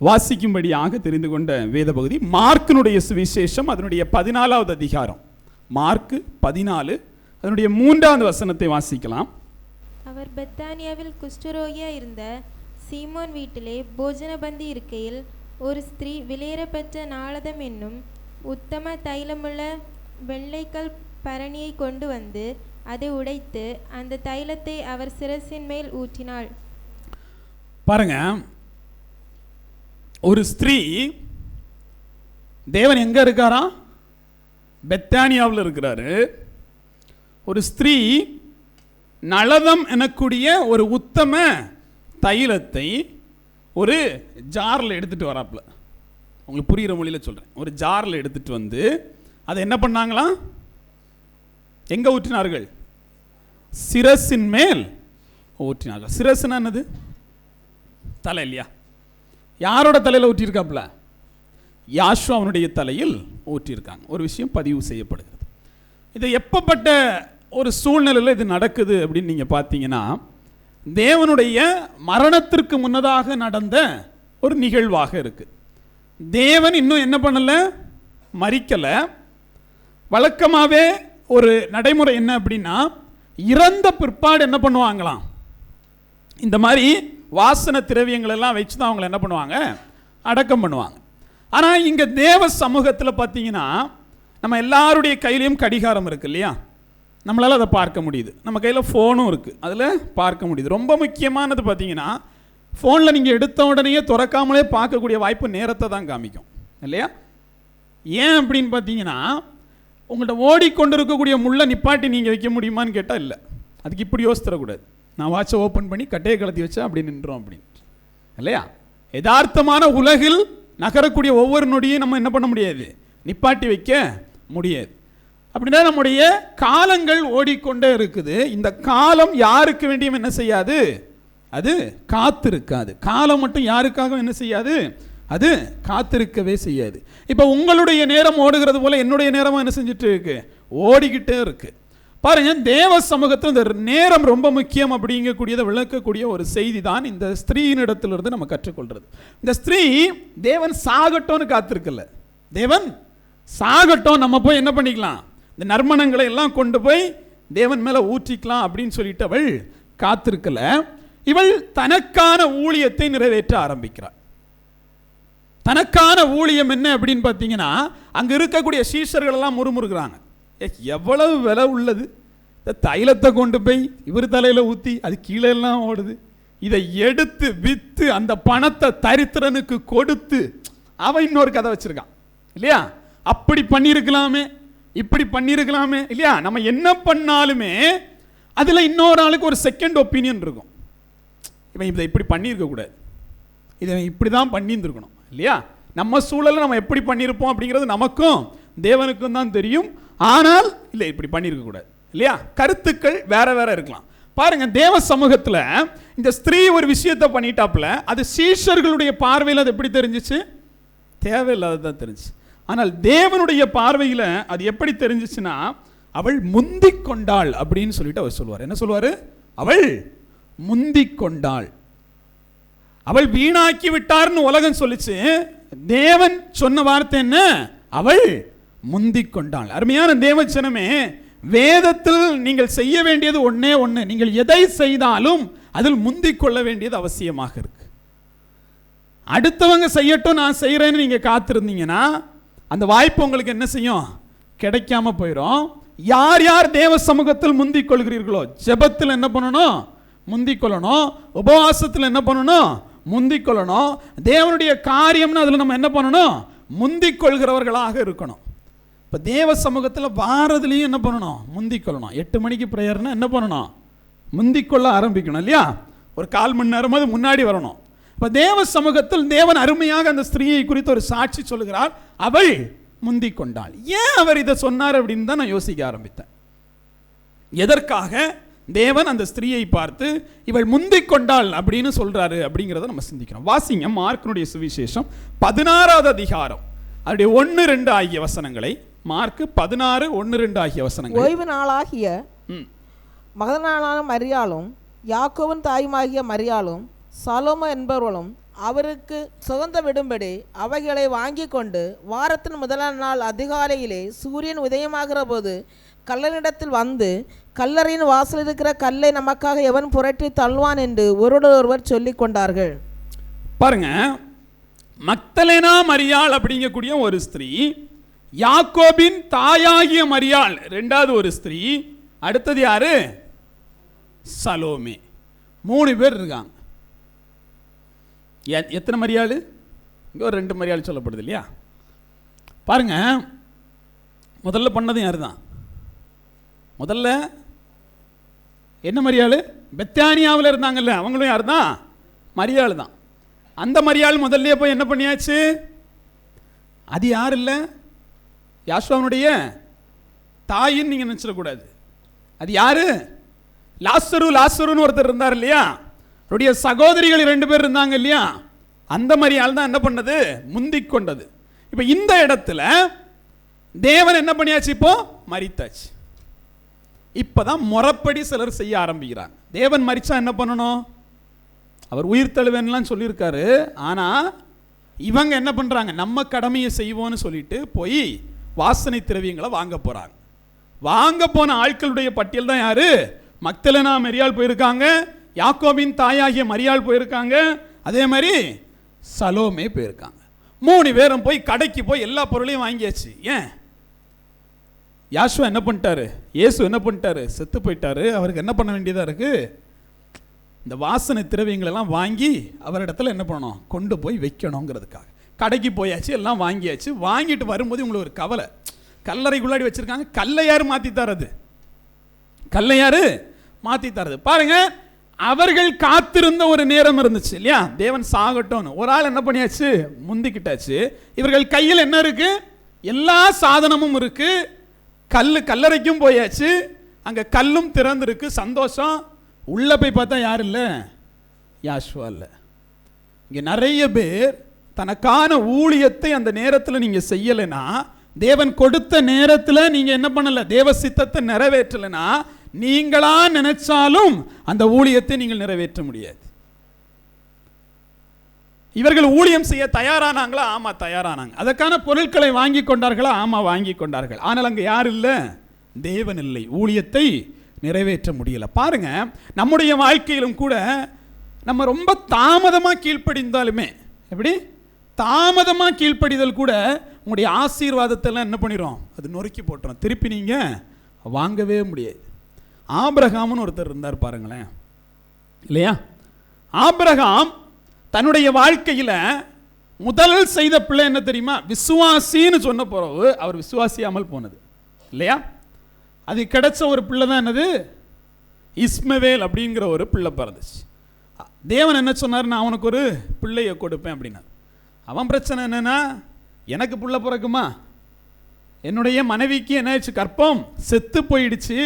வாசிக்கும்படியாக தெரிந்து கொண்ட வேத பகுதி மார்க்கினுடைய சுவிசேஷம், அதனுடைய 14வது அதிகாரம். மார்க் 14 அதனுடைய 3வது வசனத்தை வாசிக்கலாம். அவர் பெத்தானியாவில் குஷ்டரோகியா இருந்த சீமோன் வீட்டிலே போஜன பந்தி இருக்கையில் ஒரு ஸ்திரீ விலையேறப்பெற்ற நாளதம் என்னும் உத்தம தைலமுள்ள வெள்ளைக்கல் பரணியை கொண்டு வந்து அதை உடைத்து அந்த தைலத்தை அவர் சிரசின் மேல் ஊற்றினாள். பாருங்க, ஒரு ஸ்திரீ, தேவன் எங்க இருக்காரா? பெத்தானியாவில் இருக்கிறாரு. ஒரு ஸ்திரீ நளதம் எனக்கூடிய ஒரு உத்தம தைலத்தை ஒரு ஜாரில் எடுத்துட்டு வராப்புல. உங்களுக்கு புரிகிற மொழியில் சொல்கிறேன். ஒரு ஜாரில் எடுத்துட்டு வந்து அதை என்ன பண்ணாங்களாம்? எங்கே ஊற்றினார்கள்? சிரசின் மேல் ஊற்றினார்கள். சிரசுனா என்னது? தலை இல்லையா? யாரோட தலையில் ஊற்றியிருக்காப்புல? யாஷுவாவுடைய தலையில் ஊற்றியிருக்காங்க. ஒரு விஷயம் பதிவு செய்யப்படுகிறது. இது எப்பப்பட்ட ஒரு சூழ்நிலையில் இது நடக்குது அப்படின்னு நீங்கள் பார்த்தீங்கன்னா, தேவனுடைய மரணத்திற்கு முன்னதாக நடந்த ஒரு நிகழ்வாக இருக்கு. தேவன் இன்னும் என்ன பண்ணலை? மரிக்கலை. வழக்கமாகவே ஒரு நடைமுறை என்ன அப்படின்னா, இறந்த பிற்பாடு என்ன பண்ணுவாங்களாம்? இந்த மாதிரி வாசன திரவியங்கள் எல்லாம் வச்சு தான் அவங்களை என்ன பண்ணுவாங்க? அடக்கம் பண்ணுவாங்க. ஆனால் இங்கே தேவ சமூகத்தில் பார்த்தீங்கன்னா, நம்ம எல்லாருடைய கையிலையும் கடிகாரம் இருக்கு இல்லையா? நம்மளால் அதை பார்க்க முடியுது. நம்ம கையில் ஃபோனும் இருக்குது, அதில் பார்க்க முடியுது. ரொம்ப முக்கியமானது பார்த்தீங்கன்னா, ஃபோனில் நீங்கள் எடுத்த உடனே திறக்காமலே பார்க்கக்கூடிய வாய்ப்பு நேரத்தை தான் காமிக்கும் இல்லையா? ஏன் அப்படின்னு பார்த்தீங்கன்னா, உங்கள்கிட்ட ஓடிக்கொண்டு இருக்கக்கூடிய முள்ளை நிப்பாட்டி நீங்கள் வைக்க முடியுமான்னு கேட்டால் இல்லை. அதுக்கு இப்படி யோசித்தரக்கூடாது. நான் வாட்சை ஓப்பன் பண்ணி கட்டையை கலத்தி வச்சா அப்படி நின்றோம் அப்படின்னு இல்லையா? யதார்த்தமான உலகில் நகரக்கூடிய ஒவ்வொரு நொடியும் நம்ம என்ன பண்ண முடியாது? நிப்பாட்டி வைக்க முடியாது. அப்படின்னா நம்முடைய காலங்கள் ஓடிக்கொண்டே இருக்குது. இந்த காலம் யாருக்கு வேண்டியும் என்ன செய்யாது? அது காத்திருக்காது. காலம் மட்டும் யாருக்காக என்ன செய்யாது? அது காத்திருக்கவே செய்யாது. இப்போ உங்களுடைய நேரம் ஓடுகிறது போல என்னுடைய நேரமும் என்ன செஞ்சுட்டு இருக்கு? ஓடிக்கிட்டே இருக்கு. பாருங்க, தேவ சமூகத்தில் இந்த நேரம் ரொம்ப முக்கியம் அப்படிங்கக்கூடியதை விளக்கக்கூடிய ஒரு செய்தி தான் இந்த ஸ்திரீயினிடத்திலிருந்து நம்ம கற்றுக்கொள்றது. இந்த ஸ்திரீ தேவன் சாகட்டோன்னு காத்திருக்கல. தேவன் சாகட்டும், நம்ம போய் என்ன பண்ணிக்கலாம்? இந்த நறுமணங்களை எல்லாம் கொண்டு போய் தேவன் மேலே ஊற்றிக்கலாம் அப்படின்னு சொல்லிட்டு அவள் காத்திருக்கல. இவள் தனக்கான ஊழியத்தை நிறைவேற்ற ஆரம்பிக்கிறாள். தனக்கான ஊழியம் என்ன அப்படின்னு பார்த்தீங்கன்னா, அங்கே இருக்கக்கூடிய சீஷர்கள் எல்லாம் முறுமுறுக்கிறாங்க. எவ்வளவு விலை உள்ளது, இந்த தைலத்தை கொண்டு போய் இவர் தலையில் ஊற்றி அது கீழே எல்லாம் ஓடுது, இதை எடுத்து விற்று அந்த பணத்தை தரித்திரனுக்கு கொடுத்து அவன் இன்னொரு கதை வச்சிருக்கான் இல்லையா? அப்படி பண்ணியிருக்கலாமே, இப்படி பண்ணியிருக்கலாமே இல்லையா? நம்ம என்ன பண்ணாலுமே அதில் இன்னொரு ஆளுக்கு ஒரு செகண்ட் ஒப்பீனியன் இருக்கும். இவன் இதை இப்படி பண்ணியிருக்கக்கூடாது, இதை இப்படி தான் பண்ணியிருந்துருக்கணும் இல்லையா? நம்ம சூழலில் நம்ம எப்படி பண்ணியிருப்போம் அப்படிங்கிறது நமக்கும் தேவனுக்கும் தான் தெரியும். ஆனால் இல்லை, இப்படி பண்ணியிருக்கக்கூடாது இல்லையா? கருத்துக்கள் வேற வேற இருக்கலாம். பாருங்க, தேவ சமூகத்தில் இந்த ஸ்திரீ ஒரு விஷயத்தை பண்ணிட்டாப்புல, அது சீஷர்களுடைய பார்வையில் அது எப்படி தெரிஞ்சிச்சு? தேவையில்லாததான் தெரிஞ்சு. ஆனால் தேவனுடைய பார்வையில் அது எப்படி தெரிஞ்சிச்சுன்னா, அவள் முந்திக் கொண்டாள் அப்படின்னு சொல்லிட்டு அவர் சொல்லுவார். என்ன சொல்லுவார்? அவள் முந்திக் கொண்டாள். அவள் வீணாக்கி விட்டார்னு உலகம் சொல்லிச்சு. தேவன் சொன்ன வார்த்தை என்ன? அவள் முந்திக் கொண்டாள். அருமையான தேவச்சனமே, வேதத்தில் நீங்கள் செய்ய வேண்டியது ஒன்னே ஒன்று. நீங்கள் எதை செய்தாலும் அதில் முந்திக் கொள்ள வேண்டியது அவசியமாக இருக்கு. அடுத்தவங்க செய்யட்டும் நான் செய்கிறேன்னு நீங்கள் காத்திருந்தீங்கன்னா அந்த வாய்ப்பு உங்களுக்கு என்ன செய்யும்? கிடைக்காம போயிடும். யார் யார் தேவ சமூகத்தில் முந்திக் கொள்கிறீர்களோ, ஜெபத்தில் என்ன பண்ணணும்? முந்திக் கொள்ளணும். உபவாசத்தில் என்ன பண்ணணும்? முந்திக் கொள்ளணும். தேவனுடைய காரியம்னு அதில் நம்ம என்ன பண்ணணும்? முந்திக் கொள்கிறவர்களாக இருக்கணும். இப்போ தேவ சமூகத்தில் வாரதுலேயும் என்ன பண்ணணும்? முந்திக் கொள்ளணும். 8 மணிக்கு ப்ரேயர்னா என்ன பண்ணணும்? முந்திக் கொள்ள ஆரம்பிக்கணும் இல்லையா? ஒரு 1/4 மணி நேரமாவது முன்னாடி வரணும். இப்போ தேவ சமூகத்தில் தேவன் அருமையாக அந்த ஸ்திரீயை குறித்து ஒரு சாட்சி சொல்லுகிறார். அவள் முந்திக் கொண்டாள். ஏன் அவர் இதை சொன்னார் அப்படின்னு தான் நான் யோசிக்க ஆரம்பித்தேன். எதற்காக தேவன் அந்த ஸ்திரீயை பார்த்து இவள் முந்திக் கொண்டாள் அப்படின்னு சொல்றாரு அப்படிங்கிறத நம்ம சிந்திக்கிறோம். வாசிங்க மார்க்கினுடைய சுவிசேஷம் 16வது அதிகாரம் அதனுடைய 1-2 ஆகிய வசனங்களை. மார்க் 16:1-2 ஆகிய வசனங்கள். ஓய்வு நாளாகிய மகதலேனான மரியாளும் யாக்கோபின் தாயுமாகிய மரியாளும் சாலோமோ என்பவர்களும் அவருக்கு சுகந்த விடும்படி அவைகளை வாங்கி கொண்டு வாரத்தின் முதலாம் நாள் அதிகாலையிலே சூரியன் உதயமாகிற போது கல்லனிடத்தில் வந்து, கல்லறையின் வாசல் இருக்கிற கல்லை நமக்காக எவன் புரட்டி தள்ளுவான் என்று ஒருவர் சொல்லிக் கொண்டார்கள். பாருங்க, மக்தலேனா மரியாள் அப்படிங்கக்கூடிய ஒரு ஸ்திரீ, யாக்கோபின் தாயாகிய மரியாள் ரெண்டாவது ஒரு ஸ்திரீ, அடுத்தது யாரு? சலோமே. 3 பேர் இருக்காங்க. எத்தனை மரியாள்? இங்கே ஒரு 2 மரியாள் சொல்லப்படுது இல்லையா? பாருங்க, முதல்ல பண்ணது யாரு தான்? முதல்ல என்ன மரியாள்? பெத்தானியாவில் இருந்தாங்கல்ல, அவங்களும் யார் தான்? மரியாள் தான். அந்த மரியாள் முதல்ல போய் என்ன பண்ணியாச்சு? அது யார் இல்லை, யாசுவாவுடைய தாயின்னு நீங்கள் நினச்சிடக்கூடாது. அது யாரு? லாசருன்னு ஒருத்தர் இருந்தார் இல்லையா? அவருடைய சகோதரிகள் 2 பேர் இருந்தாங்க இல்லையா? அந்த மரியாள் தான் என்ன பண்ணது? முந்திக் கொண்டது. இப்போ இந்த இடத்துல தேவன் என்ன பண்ணியாச்சு? இப்போ மரித்தாச்சு. இப்போதான் முறைப்படி சிலர் செய்ய ஆரம்பிக்கிறாங்க. தேவன் மரிச்சா என்ன பண்ணணும்? அவர் உயிர் தழுவேன்லாம் சொல்லியிருக்காரு. ஆனால் இவங்க என்ன பண்ணுறாங்க? நம்ம கடமையை செய்வோன்னு சொல்லிட்டு போய் வாசனை திரவியங்களை வாங்க போகிறாங்க. வாங்க போன ஆட்களுடைய பட்டியல் தான் யாரு? மக்தலேனா மரியாள் போயிருக்காங்க, யாக்கோபின் தாயாகிய மரியாள் போயிருக்காங்க, அதே மாதிரி சலோமே போயிருக்காங்க. 3 பேரும் போய் கடைக்கு போய் எல்லா பொருளையும் வாங்கியாச்சு. ஏன்? யாசுவா என்ன பண்ணிட்டாரு? இயேசு என்ன பண்ணிட்டாரு? செத்து போயிட்டாரு. அவருக்கு என்ன பண்ண வேண்டியதாக இருக்கு? இந்த வாசனை திரவியங்களெல்லாம் வாங்கி அவரிடத்துல என்ன பண்ணணும்? கொண்டு போய் வைக்கணுங்கிறதுக்காக கடைக்கு போயாச்சு, எல்லாம் வாங்கியாச்சு. வாங்கிட்டு வரும்போது உங்களுக்கு ஒரு கவலை, கல்லறைக்குள்ளாடி வச்சிருக்காங்க. கல்லை யாரு மாற்றி தரது? கல்லை யாரு மாற்றி தரது? பாருங்க, அவர்கள் காத்திருந்த ஒரு நேரம் இருந்துச்சு இல்லையா? தேவன் சாகட்டும். ஒரு ஆள் என்ன பண்ணியாச்சு? முந்திக்கிட்டாச்சு. இவர்கள் கையில் என்ன இருக்கு? எல்லா சாதனமும் இருக்கு. கல்லறைக்கும் போயாச்சு, அங்க கல்லும் திறந்திருக்கு. சந்தோஷம். உள்ள போய் பார்த்தா யார் இல்லை? யாசுவா இல்லை. இங்க நிறைய பேர் தனக்கான ஊழியத்தை அந்த நேரத்தில் நீங்க செய்யலைன்னா, தேவன் கொடுத்த நேரத்தில் நீங்க என்ன பண்ணல, தேவ சித்தத்தை நிறைவேற்றலைன்னா, நீங்களா நினைச்சாலும் அந்த ஊழியத்தை நீங்கள் நிறைவேற்ற முடியாது. இவர்கள் ஊழியம் செய்ய தயாரானாங்களா? ஆமா தயாரானாங்க. அதற்கான பொருட்களை வாங்கி கொண்டார்களா? ஆமா வாங்கி கொண்டார்கள். ஆனால் அங்க யார் இல்லை? தேவன் இல்லை. ஊழியத்தை நிறைவேற்ற முடியல. பாருங்க, நம்முடைய வாழ்க்கையிலும் கூட நம்ம ரொம்ப தாமதமாக கீழ்ப்படிந்தாலுமே, எப்படி தாமதமாக கீழ்ப்படிதல் கூட உங்களுடைய ஆசீர்வாதத்தெல்லாம் என்ன பண்ணிடும்? அது நொறுக்கி போட்டுரும். திருப்பி நீங்கள் வாங்கவே முடியாது. ஆபிரகாம்னு ஒருத்தர் இருந்தார் பாருங்களேன், இல்லையா? ஆபிரகாம் தன்னுடைய வாழ்க்கையில் முதல் செய்த பிள்ளை என்ன தெரியுமா? விசுவாசின்னு சொன்ன பிறகு அவர் விசுவாசியாமல் போனது இல்லையா? அது கிடைச்ச ஒரு பிள்ளை தான் என்னது? இஸ்மவேல் அப்படிங்கிற ஒரு பிள்ளை பிறந்துச்சு. தேவன் என்ன சொன்னார்? நான் அவனுக்கு ஒரு பிள்ளையை கொடுப்பேன் அப்படின்னார். அவன் பிரச்சனை என்னன்னா, எனக்கு பிள்ளை பிறக்குமா? என்னுடைய மனைவிக்கு என்ன ஆயிடுச்சு? கற்பம் செத்து போயிடுச்சு,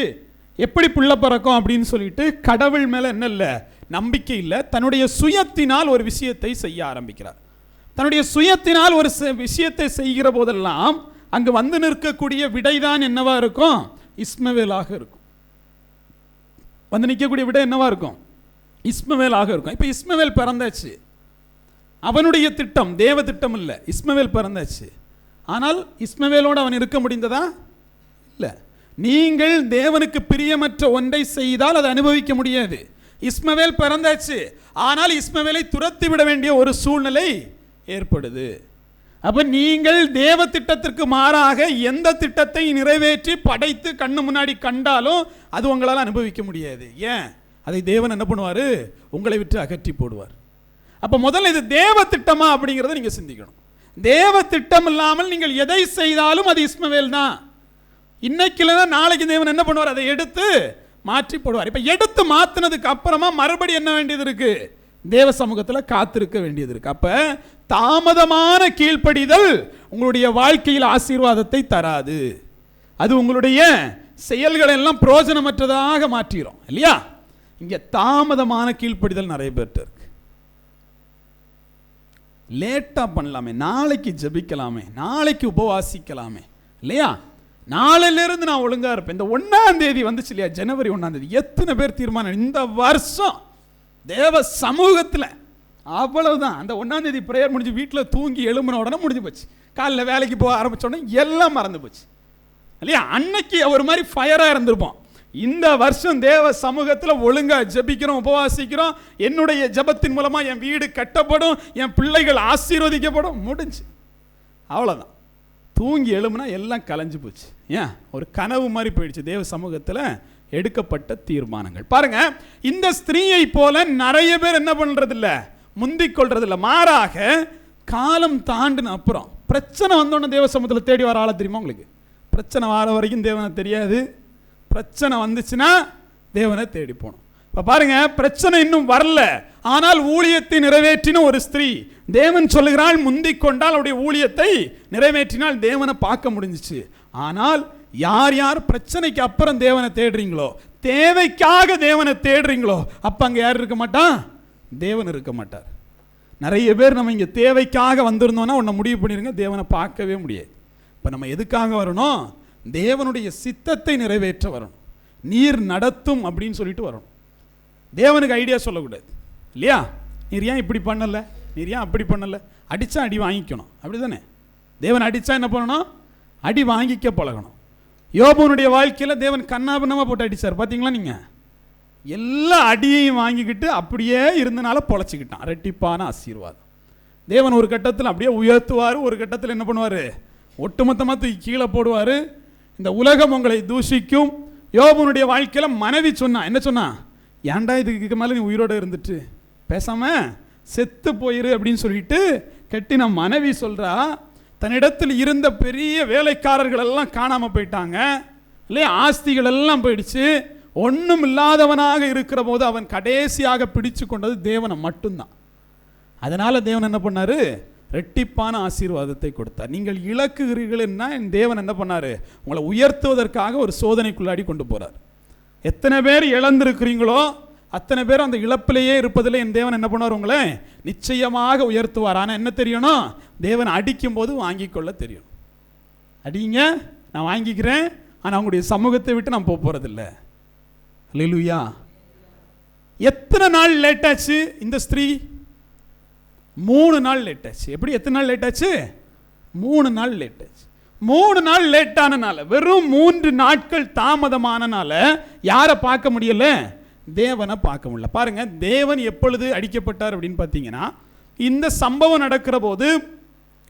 எப்படி பிள்ளை பிறக்கும் அப்படின்னு சொல்லிட்டு கடவுள் மேலே என்ன இல்லை, நம்பிக்கை இல்லை. தன்னுடைய சுயத்தினால் ஒரு விஷயத்தை செய்ய ஆரம்பிக்கிறார். தன்னுடைய சுயத்தினால் ஒரு விஷயத்தை செய்கிற போதெல்லாம் அங்கு வந்து நிற்கக்கூடிய விடைதான் என்னவா இருக்கும்? இஸ்மவேலாக இருக்கும். வந்து நிற்கக்கூடிய விடை என்னவா இருக்கும்? இஸ்மவேலாக இருக்கும். இப்போ இஸ்மவேல் பிறந்தாச்சு. அவனுடைய திட்டம் தேவ திட்டம் இல்லை, இஸ்மவேல் பிறந்தாச்சு. ஆனால் இஸ்மவேலோடு அவன் இருக்க முடிந்ததா? இல்லை. நீங்கள் தேவனுக்கு பிரியமற்ற ஒன்றை செய்தால் அதை அனுபவிக்க முடியாது. இஸ்மவேல் பிறந்தாச்சு, ஆனால் இஸ்மவேலை துரத்தி விட வேண்டிய ஒரு சூழ்நிலை ஏற்படுது. அப்ப நீங்கள் தேவ திட்டத்திற்கு மாறாக எந்த திட்டத்தை நிறைவேற்றி படைத்து கண்ணு முன்னாடி கண்டாலும் அது உங்களால் அனுபவிக்க முடியாது. ஏன்? அதை தேவன் என்ன பண்ணுவார்? உங்களை விட்டு அகற்றி போடுவார். அப்ப முதல்ல இது தேவ திட்டமா அப்படிங்கிறத நீங்க சிந்திக்கணும். தேவ திட்டம் இல்லாமல் நீங்கள் எதை செய்தாலும் அது இஸ்மவேல் தான். இன்னைக்கு இல்லைன்னா நாளைக்கு தேவன் என்ன பண்ணுவார்? அதை எடுத்து மாற்றி போடுவார். இப்ப எடுத்து மாத்தினதுக்கு அப்புறமா மறுபடி என்ன வேண்டியது இருக்கு? தேவ சமூகத்தில் காத்திருக்க வேண்டியது இருக்கு. அப்ப தாமதமான கீழ்ப்படிதல் உங்களுடைய வாழ்க்கையில் ஆசீர்வாதத்தை தராது. அது உங்களுடைய செயல்களை எல்லாம் பிரயோஜனமற்றதாக மாற்றிடும் இல்லையா? இங்க தாமதமான கீழ்ப்படிதல் நிறைய பேர்ட்ட இருக்கு. லேட்டா பண்ணலாமே, நாளைக்கு ஜெபிக்கலாமே, நாளைக்கு உபவாசிக்கலாமே இல்லையா? நாளையிலிருந்து நான் ஒழுங்கா இருப்பேன். இந்த 1ஆம் தேதி வந்துச்சு இல்லையா? ஜனவரி 1ஆம் தேதி எத்தனை பேர் தீர்மானம் இந்த வருஷம் தேவ சமூகத்தில் அவ்வளவுதான். அந்த 1ஆம் தேதி ப்ரேயர் முடிஞ்சு வீட்டில் தூங்கி எழும்பின உடனே முடிஞ்சு போச்சு. காலைல வேலைக்கு போக ஆரம்பிச்ச உடனே எல்லாம் மறந்து போச்சு இல்லையா? அன்னைக்கு ஒரு மாதிரி ஃபயராக இருந்திருப்போம். இந்த வருஷம் தேவ சமூகத்தில் ஒழுங்கா ஜெபிக்கிறோம், உபவாசிக்கிறோம், என்னுடைய ஜெபத்தின் மூலமா என் வீடு கட்டப்படும், என் பிள்ளைகள் ஆசீர்வதிக்கப்படும், முடிஞ்சு அவ்வளோதான். தூங்கி எழும்புனா எல்லாம் கலைஞ்சு போச்சு. ஏன்? ஒரு கனவு மாதிரி போயிடுச்சு. தேவ சமூகத்தில் எடுக்கப்பட்ட தீர்மானங்கள் பாருங்க. இந்த ஸ்திரீயை போல நிறைய பேர் என்ன பண்றதில்ல, முந்திக் கொள்றதில்ல. மாறாக காலம் தாண்டின அப்புறம் பிரச்சனை வந்தோடனே தேவ சமூகத்தில் தேடி வர ஆள தெரியுமா உங்களுக்கு? பிரச்சனை வர வரைக்கும் தேவனை தெரியாது, பிரச்சனை வந்துச்சுன்னா தேவனை தேடி போகணும். இப்போ பாருங்க, பிரச்சனை இன்னும் வரல, ஆனால் ஊழியத்தை நிறைவேற்றின ஒரு ஸ்திரீ தேவன் சொல்லுகிறாள், முந்திக் கொண்டால் அவருடைய ஊழியத்தை நிறைவேற்றினால் தேவனை பார்க்க முடிஞ்சிச்சு. ஆனால் யார் யார் பிரச்சனைக்கு அப்புறம் தேவனை தேடுறீங்களோ, தேவைக்காக தேவனை தேடுறீங்களோ, அப்ப அங்க யார் இருக்க மாட்டான்? தேவன் இருக்க மாட்டார். நிறைய பேர் நம்ம இங்க தேவைக்காக வந்திருந்தோம்னா ஒன்றை முடிவு பண்ணிருங்க, தேவனை பார்க்கவே முடியாது. இப்போ நம்ம எதுக்காக வரணும்? தேவனுடைய சித்தத்தை நிறைவேற்ற வரணும். நீர் நடத்தும் அப்படின்னு சொல்லிட்டு வரணும். தேவனுக்கு ஐடியா சொல்லக்கூடாது இல்லையா? நீர் ஏன் இப்படி பண்ணலை, நீர் ஏன் அப்படி பண்ணலை, அடித்தா அடி வாங்கிக்கணும், அப்படி தானே? தேவன் அடித்தா என்ன பண்ணணும்? அடி வாங்கிக்க பழகணும். யோபுனுடைய வாழ்க்கையில் தேவன் கண்ணாபின்னமாக போட்டு அடித்தார் பார்த்தீங்களா? நீங்கள் எல்லா அடியையும் வாங்கிக்கிட்டு அப்படியே இருந்தனால பொழைச்சிக்கிட்டான். ரெட்டிப்பான ஆசீர்வாதம். தேவன் ஒரு கட்டத்தில் அப்படியே உயர்த்துவார், ஒரு கட்டத்தில் என்ன பண்ணுவார்? ஒட்டுமொத்தமாக தூக்கி கீழே போடுவார். இந்த உலகம் உங்களை தூஷிக்கும். யோபுனுடைய வாழ்க்கையில் மனைவி சொன்னா, என்ன சொன்னா? ஏன்டா இதுக்கு மேலே நீ உயிரோடு இருந்துட்டு பேசாம செத்து போயிரு அப்படின்னு சொல்லிட்டு கட்டின மனைவி சொல்றா, தன்னிடத்தில் இருந்த பெரிய வேலைக்காரர்கள் எல்லாம் காணாமல் போயிட்டாங்க இல்லையா? ஆஸ்திகள் எல்லாம் போயிடுச்சு. ஒன்றும் இல்லாதவனாக இருக்கிற போது அவன் கடைசியாக பிடிச்சு கொண்டது தேவனை மட்டும்தான். அதனால தேவன் என்ன பண்ணாரு? ரெட்டிப்பான ஆசீர்வாதத்தை கொடுத்தார். நீங்கள் இழக்குகிறீர்கள்னா என் தேவன் என்ன பண்ணாரு? உங்களை உயர்த்துவதற்காக ஒரு சோதனைக்குள்ளாடி கொண்டு போறார். எத்தனை பேர் இழந்திருக்கிறீங்களோ அத்தனை பேர் அந்த இழப்பிலேயே இருப்பதில் என் தேவன் என்ன பண்ணுவார்? உங்களை நிச்சயமாக உயர்த்துவார். ஆனால் என்ன தெரியணும்? தேவன் அடிக்கும் போது வாங்கி கொள்ள தெரியும். அடிங்க, நான் வாங்கிக்கிறேன், ஆனால் அவங்களுடைய சமூகத்தை விட்டு நான் போக போறதில்ல. அல்லேலூயா. எத்தனை நாள் லேட் ஆச்சு இந்த ஸ்திரீ? 3 நாள் லேட் ஆச்சு. எப்படி? எத்தனை நாள் லேட் ஆச்சு? 3 நாள் லேட் ஆச்சு. 3 நாள் லேட் ஆனனால, வெறும் 3 நாட்கள் தாமதமானனால யாரை பார்க்க முடியல? தேவனை பார்க்க முடியல. பாருங்க, தேவன் எப்பொழுது அடிக்கப்பட்டார் அப்படின்னு பார்த்தீங்கன்னா, இந்த சம்பவம் நடக்கிற போது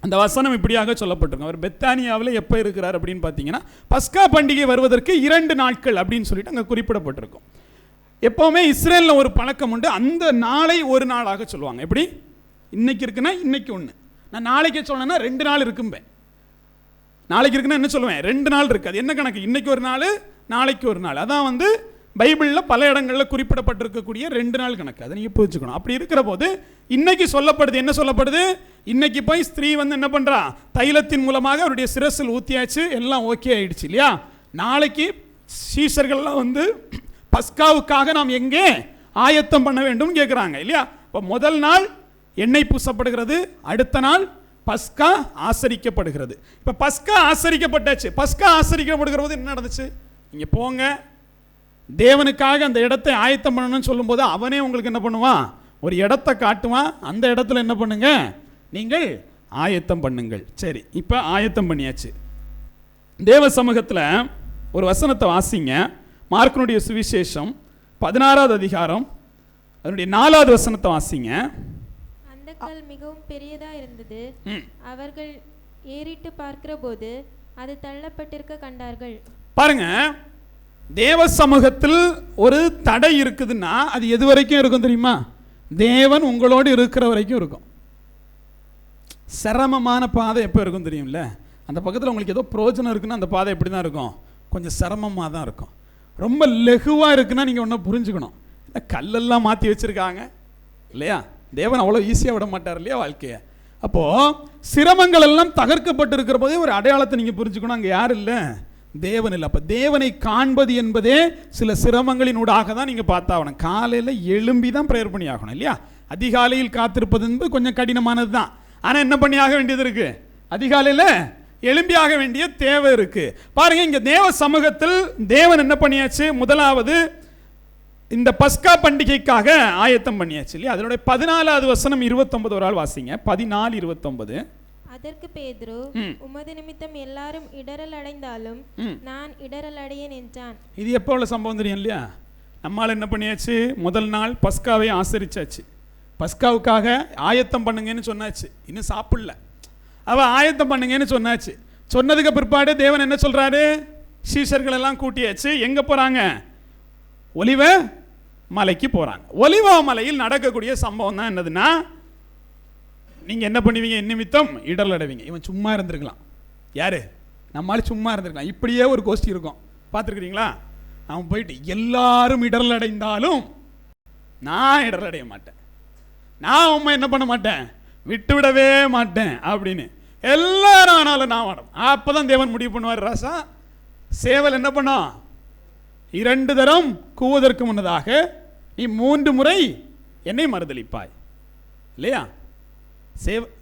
அந்த வசனம் இப்படியாக சொல்லப்பட்டிருக்கும். அவர் பெத்தானியாவில் எப்போ இருக்கிறார் அப்படின்னு பார்த்தீங்கன்னா, பஸ்கா பண்டிகை வருவதற்கு 2 நாட்கள் அப்படின்னு சொல்லிட்டு அங்கே குறிப்பிடப்பட்டிருக்கும். எப்போவுமே இஸ்ரேலில் ஒரு பழக்கம் உண்டு, அந்த நாளை ஒரு நாளாக சொல்லுவாங்க. எப்படி? இன்னைக்கு இருக்குன்னா இன்னைக்கு ஒன்று, நான் நாளைக்கு சொல்லணும்னா 2 நாள் இருக்கும்பேன். நாளைக்கு இருக்குன்னா என்ன சொல்லுவேன்? 2 நாள் இருக்கு. அது என்ன கணக்கு? இன்னைக்கு ஒரு நாள், நாளைக்கு ஒரு நாள். அதான் பைபிளில் பல இடங்களில் குறிப்பிடப்பட்டிருக்கக்கூடிய 2 நாள் கணக்கு. அதை நீங்கள் புரிஞ்சுக்கணும். அப்படி இருக்கிற போது இன்னைக்கு சொல்லப்படுது, என்ன சொல்லப்படுது? இன்னைக்கு போய் ஸ்திரீ என்ன பண்ணுறா? தைலத்தின் மூலமாக அவருடைய சிரசில் ஊற்றியாச்சு, எல்லாம் ஓகே ஆயிடுச்சு இல்லையா? நாளைக்கு சீஷர்கள்லாம் பஸ்காவுக்காக நாம் எங்கே ஆயத்தம் பண்ண வேண்டும் கேட்குறாங்க இல்லையா? இப்போ முதல் நாள் எண்ணெய் பூசப்படுகிறது, அடுத்த நாள் பஸ்கா ஆசரிக்கப்படுகிறது. இப்போ பஸ்கா ஆசரிக்கப்பட்டாச்சு. பஸ்கா ஆசரிக்கப்படுகிற போது என்ன நடந்துச்சு? நீங்கள் போங்க, தேவனுக்காக அந்த இடத்தை ஆயத்தம் பண்ணணும்னு சொல்லும்போது அவனே உங்களுக்கு என்ன பண்ணுவான்? ஒரு இடத்தை காட்டுவான். அந்த இடத்துல என்ன பண்ணுங்க? நீங்கள் ஆயத்தம் பண்ணுங்கள். சரி, இப்போ ஆயத்தம் பண்ணியாச்சு. தேவ சமூகத்தில் ஒரு வசனத்தை வாசிங்க. மார்க்கனுடைய சுவிசேஷம் 16வது அதிகாரம் அதனுடைய 4வது வசனத்தை வாசிங்க. அந்த கல் மிகவும் பெரியதா இருந்தது. அவர்கள் ஏறிட்டு பார்க்கிற போது அது தள்ளப்பட்டிருக்க கண்டார்கள். பாருங்க, தேவ சமூகத்தில் ஒரு தடை இருக்குதுன்னா அது எது வரைக்கும் இருக்கும் தெரியுமா? தேவன் உங்களோடு இருக்கிற வரைக்கும் இருக்கும். சிரமமான பாதை எப்போ இருக்கும் தெரியும்ல? அந்த பக்கத்தில் உங்களுக்கு ஏதோ பிரயோஜனம் இருக்குன்னா அந்த பாதை எப்படி தான் இருக்கும்? கொஞ்சம் சிரமமாக தான் இருக்கும். ரொம்ப லெகுவாக இருக்குன்னா நீங்கள் ஒன்றும் புரிஞ்சுக்கணும், கல்லெல்லாம் மாற்றி வச்சுருக்காங்க இல்லையா? தேவன் அவ்வளோ ஈஸியாக விட மாட்டார் இல்லையா வாழ்க்கையை? அப்போது சிரமங்கள் எல்லாம் தகர்க்கப்பட்டு இருக்கிற போதே ஒரு அடையாளத்தை நீங்கள் புரிஞ்சுக்கணும், அங்கே யாரும் இல்லை, தேவன் இல்லை. அப்போ தேவனை காண்பது என்பதே சில சிரமங்களின் ஊடாக தான் நீங்கள் பார்த்தாகணும். காலையில் எழும்பி தான் ப்ரேயர் பண்ணி ஆகணும் இல்லையா? அதிகாலையில் காத்திருப்பது என்பது கொஞ்சம் கடினமானது தான். ஆனால் என்ன பண்ணி ஆக வேண்டியது இருக்குது? அதிகாலையில் எழும்பியாக வேண்டிய தேவை இருக்குது. பாருங்கள், இங்கே தேவ சமூகத்தில் தேவன் என்ன பண்ணியாச்சு? முதலாவது இந்த பஸ்கா பண்டிகைக்காக ஆயத்தம் பண்ணியாச்சு இல்லையா? அதனுடைய 14வது வசனம் 29 ஒரு ஆள் வாசிங்க. 14:29. அதற்கு பேதுரு, உமது நிமித்தம் எல்லாரும் இடரல் அடைந்தாலும் நான் இடரல் அடையேன் என்றான். இது எப்போ உள்ள சம்பவம் தெரியும் இல்லையா? நம்மால் என்ன பண்ணியாச்சு? முதல் நாள் பஸ்காவை ஆசரிச்சாச்சு. பஸ்காவுக்காக ஆயத்தம் பண்ணுங்கன்னு சொன்னாச்சு. இன்னும் சாப்பிடல. அவ ஆயத்தம் பண்ணுங்கன்னு சொன்னாச்சு. சொன்னதுக்கு பிற்பாடு தேவன் என்ன சொல்றாரு? சீஷர்கள் எல்லாம் கூட்டியாச்சு. எங்க போறாங்க? ஒலிவ மலைக்கு போறாங்க. ஒலிவ மலையில் நடக்கக்கூடிய சம்பவம் தான் என்னதுன்னா, நீங்க என்ன பண்ணுவீங்க? என் நிமித்தம் இடல் அடைவீங்க. இவன் சும்மா இருந்திருக்கலாம். யாரு? நம்மளால சும்மா இருந்திருக்கலாம். இப்படியே ஒரு கோஷ்டி இருக்கும், பார்த்துருக்கிறீங்களா? அவன் போயிட்டு எல்லாரும் இடல் அடைந்தாலும் நான் இடல் அடைய மாட்டேன், நான் உண்மை என்ன பண்ண மாட்டேன், விட்டு விடவே மாட்டேன் அப்படின்னு எல்லாரும் ஆனாலும் நான் வரும். அப்பதான் தேவன் முடிவு பண்ணுவார். ராசா, சேவல் என்ன பண்ணும்? 2 தரம் கூவதற்கு முன்னதாக நீ 3 முறை என்னை மறுதலிப்பாய் இல்லையா?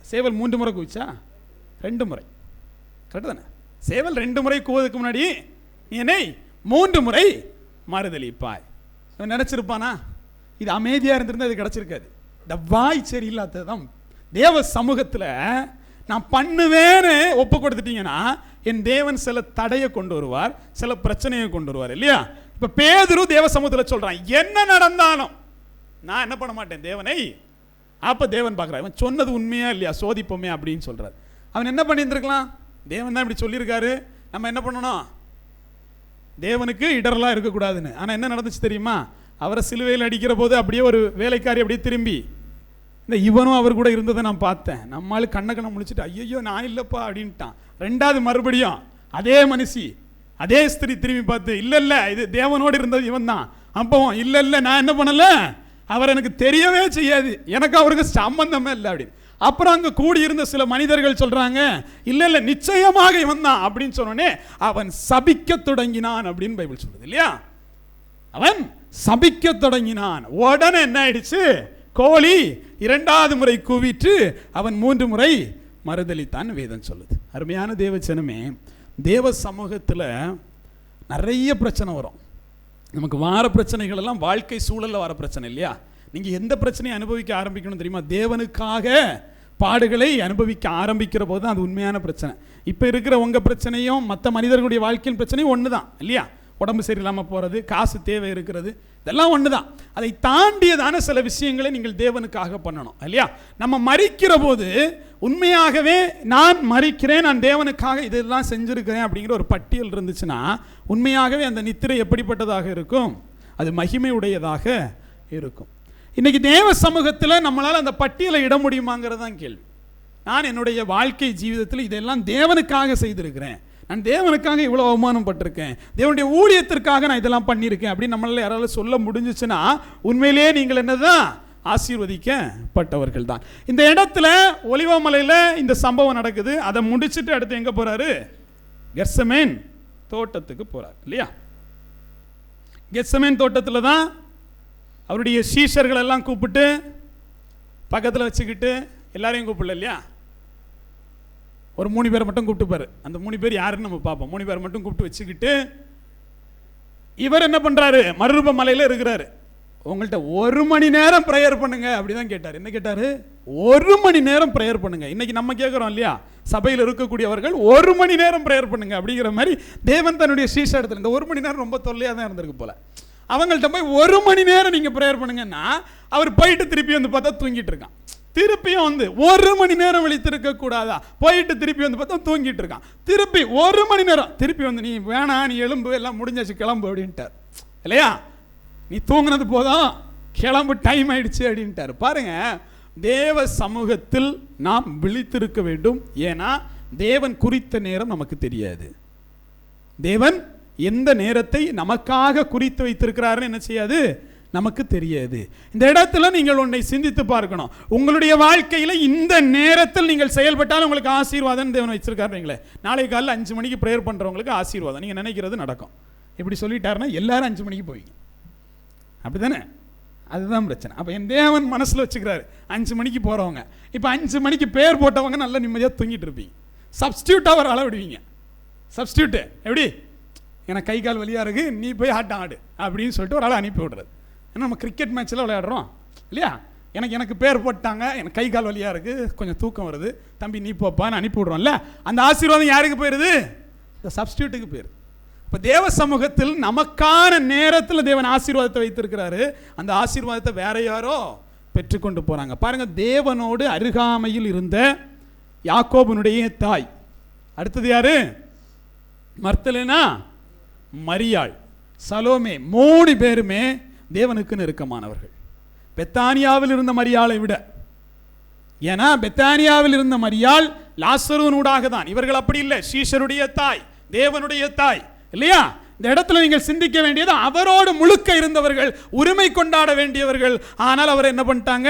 சேவல் 3 முறை கூச்சா? 2 முறை. கரெக்டு தானே? சேவல் 2 முறை கூவதற்கு முன்னாடி நீ என்னை 3 முறை மறுதலிப்பாய். இவன் நினைச்சிருப்பானா? இது அமைதியாக இருந்திருந்தா இது கிடைச்சிருக்காது. இந்த வாய் சரியில்லாததான். தேவ சமூகத்தில் நான் பண்ணுவேன்னு ஒப்பு கொடுத்துட்டீங்கன்னா என் தேவன் சில தடையை கொண்டு வருவார், சில பிரச்சனையை கொண்டு வருவார் இல்லையா? இப்ப பேதுரு தேவ சமூகத்தில் சொல்றான், என்ன நடந்தாலும் நான் என்ன பண்ண மாட்டேன் தேவனை. அப்ப தேவன் பார்க்குறான், இவன் சொன்னது உண்மையா இல்லையா, சோதிப்போமே அப்படின்னு சொல்றாரு. அவன் என்ன பண்ணியிருந்திருக்கலாம்? தேவன் தான் இப்படி சொல்லியிருக்காரு, நம்ம என்ன பண்ணணும்? தேவனுக்கு இடரெல்லாம் இருக்கக்கூடாதுன்னு. ஆனால் என்ன நடந்துச்சு தெரியுமா? அவரை சிலுவையில் அடிக்கிற போது அப்படியே ஒரு வேலைக்காரி அப்படியே திரும்பி, இந்த இவனும் அவர் கூட இருந்ததை நான் பார்த்தேன், நம்மளால கண்ணை முழிச்சிட்டு ஐயோ நான் இல்லைப்பா அப்படின்ட்டான். 2வது மறுபடியும் அதே மனுஷி அதே ஸ்திரீ திரும்பி பார்த்து, இல்லை இல்லை இது தேவனோடு இருந்தது இவன் தான். அப்பவும் இல்லை இல்லை நான் என்ன பண்ணல, அவர் எனக்கு தெரியவே செய்யாது, எனக்கு அவருக்கு சம்பந்தமே இல்லை அப்படின்னு. அப்புறம் அங்கே கூடியிருந்த சில மனிதர்கள் சொல்றாங்க, இல்லை இல்லை நிச்சயமாக இவன் தான் அப்படின்னு சொன்னோடனே அவன் சபிக்க தொடங்கினான் அப்படின்னு பைபிள் சொல்லுது இல்லையா? அவன் சபிக்க தொடங்கினான். உடனே என்ன ஆயிடுச்சு? கோழி 2வது முறை கூவிட்டு அவன் 3 முறை மறுதலித்தான் வேதம் சொல்லுது. அருமையான தேவச்சனமே, தேவ சமூகத்தில் நிறைய பிரச்சனை வரும். நமக்கு வார பிரச்சனைகள் எல்லாம் வாழ்க்கை சூழலில் வர பிரச்சனை இல்லையா? நீங்கள் எந்த பிரச்சனையை அனுபவிக்க ஆரம்பிக்கணும் தெரியுமா? தேவனுக்காக பாடுகளை அனுபவிக்க ஆரம்பிக்கிற போது தான் அது உண்மையான பிரச்சனை. இப்போ இருக்கிற உங்கள் பிரச்சனையும் மற்ற மனிதர்களுடைய வாழ்க்கையின் பிரச்சனையும் ஒன்று தான் இல்லையா? உடம்பு சரியில்லாமல் போகிறது, காசு தேவை இருக்கிறது, இதெல்லாம் ஒன்று தான். அதை தாண்டியதான சில விஷயங்களை நீங்கள் தேவனுக்காக பண்ணணும் இல்லையா? நம்ம மரிக்கிற போது உண்மையாகவே நான் மரிக்கிறேன், நான் தேவனுக்காக இதெல்லாம் செஞ்சுருக்கிறேன் அப்படிங்கிற ஒரு பட்டியல் இருந்துச்சுன்னா உண்மையாகவே அந்த நித்திரை எப்படிப்பட்டதாக இருக்கும்? அது மகிமை உடையதாக இருக்கும். இன்னைக்கு தேவ சமூகத்தில் நம்மளால் அந்த பட்டியலை இட முடியுமாங்கிறது தான் கேள்வி. நான் என்னுடைய வாழ்க்கை ஜீவிதத்தில் இதெல்லாம் தேவனுக்காக செய்திருக்கிறேன், நான் தேவனுக்காக இவ்வளோ அவமானம் பட்டிருக்கேன், தேவனுடைய ஊழியத்திற்காக நான் இதெல்லாம் பண்ணியிருக்கேன் அப்படின்னு நம்மளால யாராலும் சொல்ல முடிஞ்சிச்சுன்னா உண்மையிலேயே நீங்கள் என்னதான் ஆசீர்வதிக்கப்பட்டவர்கள் தான். இந்த இடத்துல ஒலிவமலையில் இந்த சம்பவம் நடக்குது. அதை முடிச்சுட்டு அடுத்து எங்கே போகிறாரு? கெத்சமேன் தோட்டத்துக்கு போகிறார் இல்லையா? கெத்சமேன் தோட்டத்தில் தான் அவருடைய சீஷர்கள் எல்லாம் கூப்பிட்டு பக்கத்தில் வச்சுக்கிட்டு, எல்லாரையும் கூப்பிடல இல்லையா, ஒரு 3 பேரை மட்டும் கூப்பிட்டுப்பாரு. அந்த 3 பேர் யாருன்னு நம்ம பார்ப்போம். 3 பேரை மட்டும் கூப்பிட்டு வச்சுக்கிட்டு இவர் என்ன பண்ணுறாரு? மறுரூப மலையில் இருக்கிறாரு. உங்கள்கிட்ட 1 மணி நேரம் ப்ரேயர் பண்ணுங்க அப்படிதான் கேட்டார். என்ன கேட்டார்? 1 மணி நேரம் ப்ரேயர் பண்ணுங்க. இன்னைக்கு நம்ம கேட்குறோம் இல்லையா, சபையில் இருக்கக்கூடியவர்கள் 1 மணி நேரம் ப்ரேயர் பண்ணுங்க அப்படிங்கிற மாதிரி தேவன் தன்னுடைய சீஷ இடத்துல இந்த 1 மணி நேரம் ரொம்ப தொல்லையாக தான் இருந்திருக்கு போல. அவங்கள்ட்ட போய் 1 மணி நேரம் நீங்கள் ப்ரேயர் பண்ணுங்கன்னா அவர் போயிட்டு திருப்பி வந்து பார்த்தா தூங்கிட்டு இருக்கான். திருப்பியும் வந்து 1 மணி நேரம் விழித்திருக்க கூடாதா? போயிட்டு திருப்பி வந்து பார்த்தா தூங்கிட்டு இருக்கான். திருப்பி 1 மணி நேரம் திருப்பி வந்து, நீ வேணாம், நீ எலும்பு, எல்லாம் முடிஞ்சாச்சு, கிளம்பு அப்படின்ட்டார் இல்லையா? நீ தூங்கினது போதும், கிளம்பு, டைம் ஆயிடுச்சு அப்படின்ட்டார். பாருங்க, தேவ சமூகத்தில் நாம் விழித்திருக்க வேண்டும். ஏன்னா தேவன் குறித்த நேரம் நமக்கு தெரியாது. தேவன் எந்த நேரத்தை நமக்காக குறித்து வைத்திருக்கிறாருன்னு என்ன செய்யாது, நமக்கு தெரியாது. இந்த இடத்துல நீங்கள் ஒன்றை சிந்தித்து பார்க்கணும். உங்களுடைய வாழ்க்கையில் இந்த நேரத்தில் நீங்கள் செயல்பட்டாலும் உங்களுக்கு ஆசீர்வாதம் தேவன் வச்சிருக்காருங்களே. நாளை காலையில் 5 மணிக்கு ப்ரேயர் பண்ணுறவங்களுக்கு ஆசீர்வாதம், நீங்கள் நினைக்கிறது நடக்கும். இப்படி சொல்லிட்டாருன்னா எல்லாரும் 5 மணிக்கு போவீங்க, அப்படி தானே? அதுதான் பிரச்சனை. அப்போ என் தேவன் மனசில் வச்சுக்கிறாரு 5 மணிக்கு போகிறவங்க. இப்போ 5 மணிக்கு பேர் போட்டவங்க நல்லா நிம்மதியாக தூங்கிட்டு இருப்பீங்க. சப்ஸ்டியூட்டாக ஒரு அளவு விடுவீங்க. சப்ஸ்டியூட்டு எப்படி? எனக்கு கை கால் வலியாக இருக்குது, நீ போய் ஆட்டம் ஆடு அப்படின்னு சொல்லிட்டு ஒரு ஆளை அனுப்பி விடுறது. ஏன்னா நம்ம கிரிக்கெட் மேட்ச்சில் விளையாடுறோம் இல்லையா, எனக்கு பேர் போட்டாங்க, எனக்கு கை கால் வலியாக இருக்குது, கொஞ்சம் தூக்கம் வருது, தம்பி நீ போப்பான்னு அனுப்பி விடுறோம்ல, அந்த ஆசீர்வாதம் யாருக்கு போயிடுது? இந்த சப்ஸ்டியூட்டுக்கு போயிடுது. இப்போ தேவ சமூகத்தில் நமக்கான நேரத்தில் தேவன் ஆசீர்வாதத்தை வைத்திருக்கிறாரு. அந்த ஆசீர்வாதத்தை வேற யாரோ பெற்றுக்கொண்டு போகிறாங்க. பாருங்கள், தேவனோடு அருகாமையில் இருந்த யாக்கோபனுடைய தாய், அடுத்தது யாரு? மர்த்தலேனா, மரியாள், சலோமே, 3 பேருமே தேவனுக்கு நெருக்கமானவர்கள். பெத்தானியாவில் இருந்த மரியாளை விட, ஏன்னா பெத்தானியாவில் இருந்த மரியாள் லாசருவனூடாக தான், இவர்கள் அப்படி இல்லை, சீஷருடைய தாய், தேவனுடைய தாய் இல்லையா. இந்த இடத்துல நீங்கள் சிந்திக்க வேண்டியது, அவரோடு முழுக்க இருந்தவர்கள், உரிமை கொண்டாட வேண்டியவர்கள், ஆனால் அவர் என்ன பண்ணிட்டாங்க?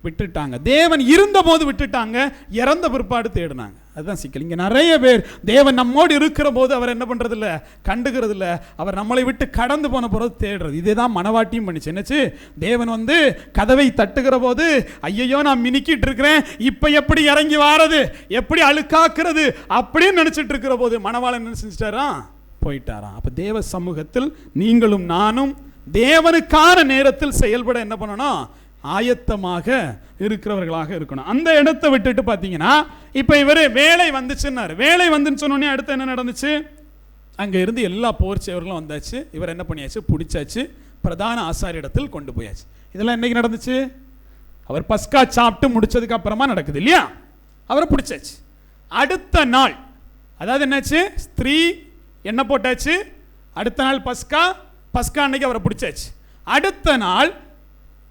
விட்டுட்டாங்க. தேவன் இருந்த போது விட்டுட்டாங்க, இறந்த பிற்பாடு தேடினாங்க. அதுதான் சிக்கல். இங்கே நிறைய பேர் தேவன் நம்மோடு இருக்கிற போது அவர் என்ன பண்ணுறது இல்லை, கண்டுகிறது இல்லை, அவர் நம்மளை விட்டு கடந்து போன பிறகு தேடுறது. இதே தான் மனவாட்டியும் பண்ணிச்சு. என்னச்சு, தேவன் வந்து கதவை தட்டுகிற போது, ஐயையோ நான் மினிக்கிட்டு இருக்கிறேன், இப்போ எப்படி இறங்கி வாரது, எப்படி அழுக்காக்குறது அப்படின்னு நினச்சிட்டு இருக்கிற போது மணவாளன் என்ன செஞ்சிட்டாராம்? போயிட்டாராம். அப்போ தேவ சமூகத்தில் நீங்களும் நானும் தேவனுக்கான நேரத்தில் செயல்பட என்ன பண்ணணும்? ஆயத்தமாக இருக்கிறவர்களாக இருக்கணும். அந்த இடத்தை விட்டுட்டு பார்த்தீங்கன்னா, இப்போ இவர் வேலை வந்துச்சுன்னாரு. வேலை வந்துன்னு சொன்னோடனே அடுத்து என்ன நடந்துச்சு? அங்கே இருந்து எல்லா போர் சேவர்களும் வந்தாச்சு. இவர் என்ன பண்ணியாச்சு? பிடிச்சாச்சு, பிரதான ஆசாரியரிடத்தில் கொண்டு போயாச்சு. இதெல்லாம் என்னைக்கு நடந்துச்சு? அவர் பஸ்கா சாப்பிட்டு முடிச்சதுக்கு அப்புறமா நடக்குது இல்லையா. அவரை பிடிச்சாச்சு. அடுத்த நாள், அதாவது என்னாச்சு? ஸ்திரீ என்ன போட்டாச்சு, அடுத்த நாள் பஸ்கா அன்னைக்கு அவரை பிடிச்சாச்சு. அடுத்த நாள்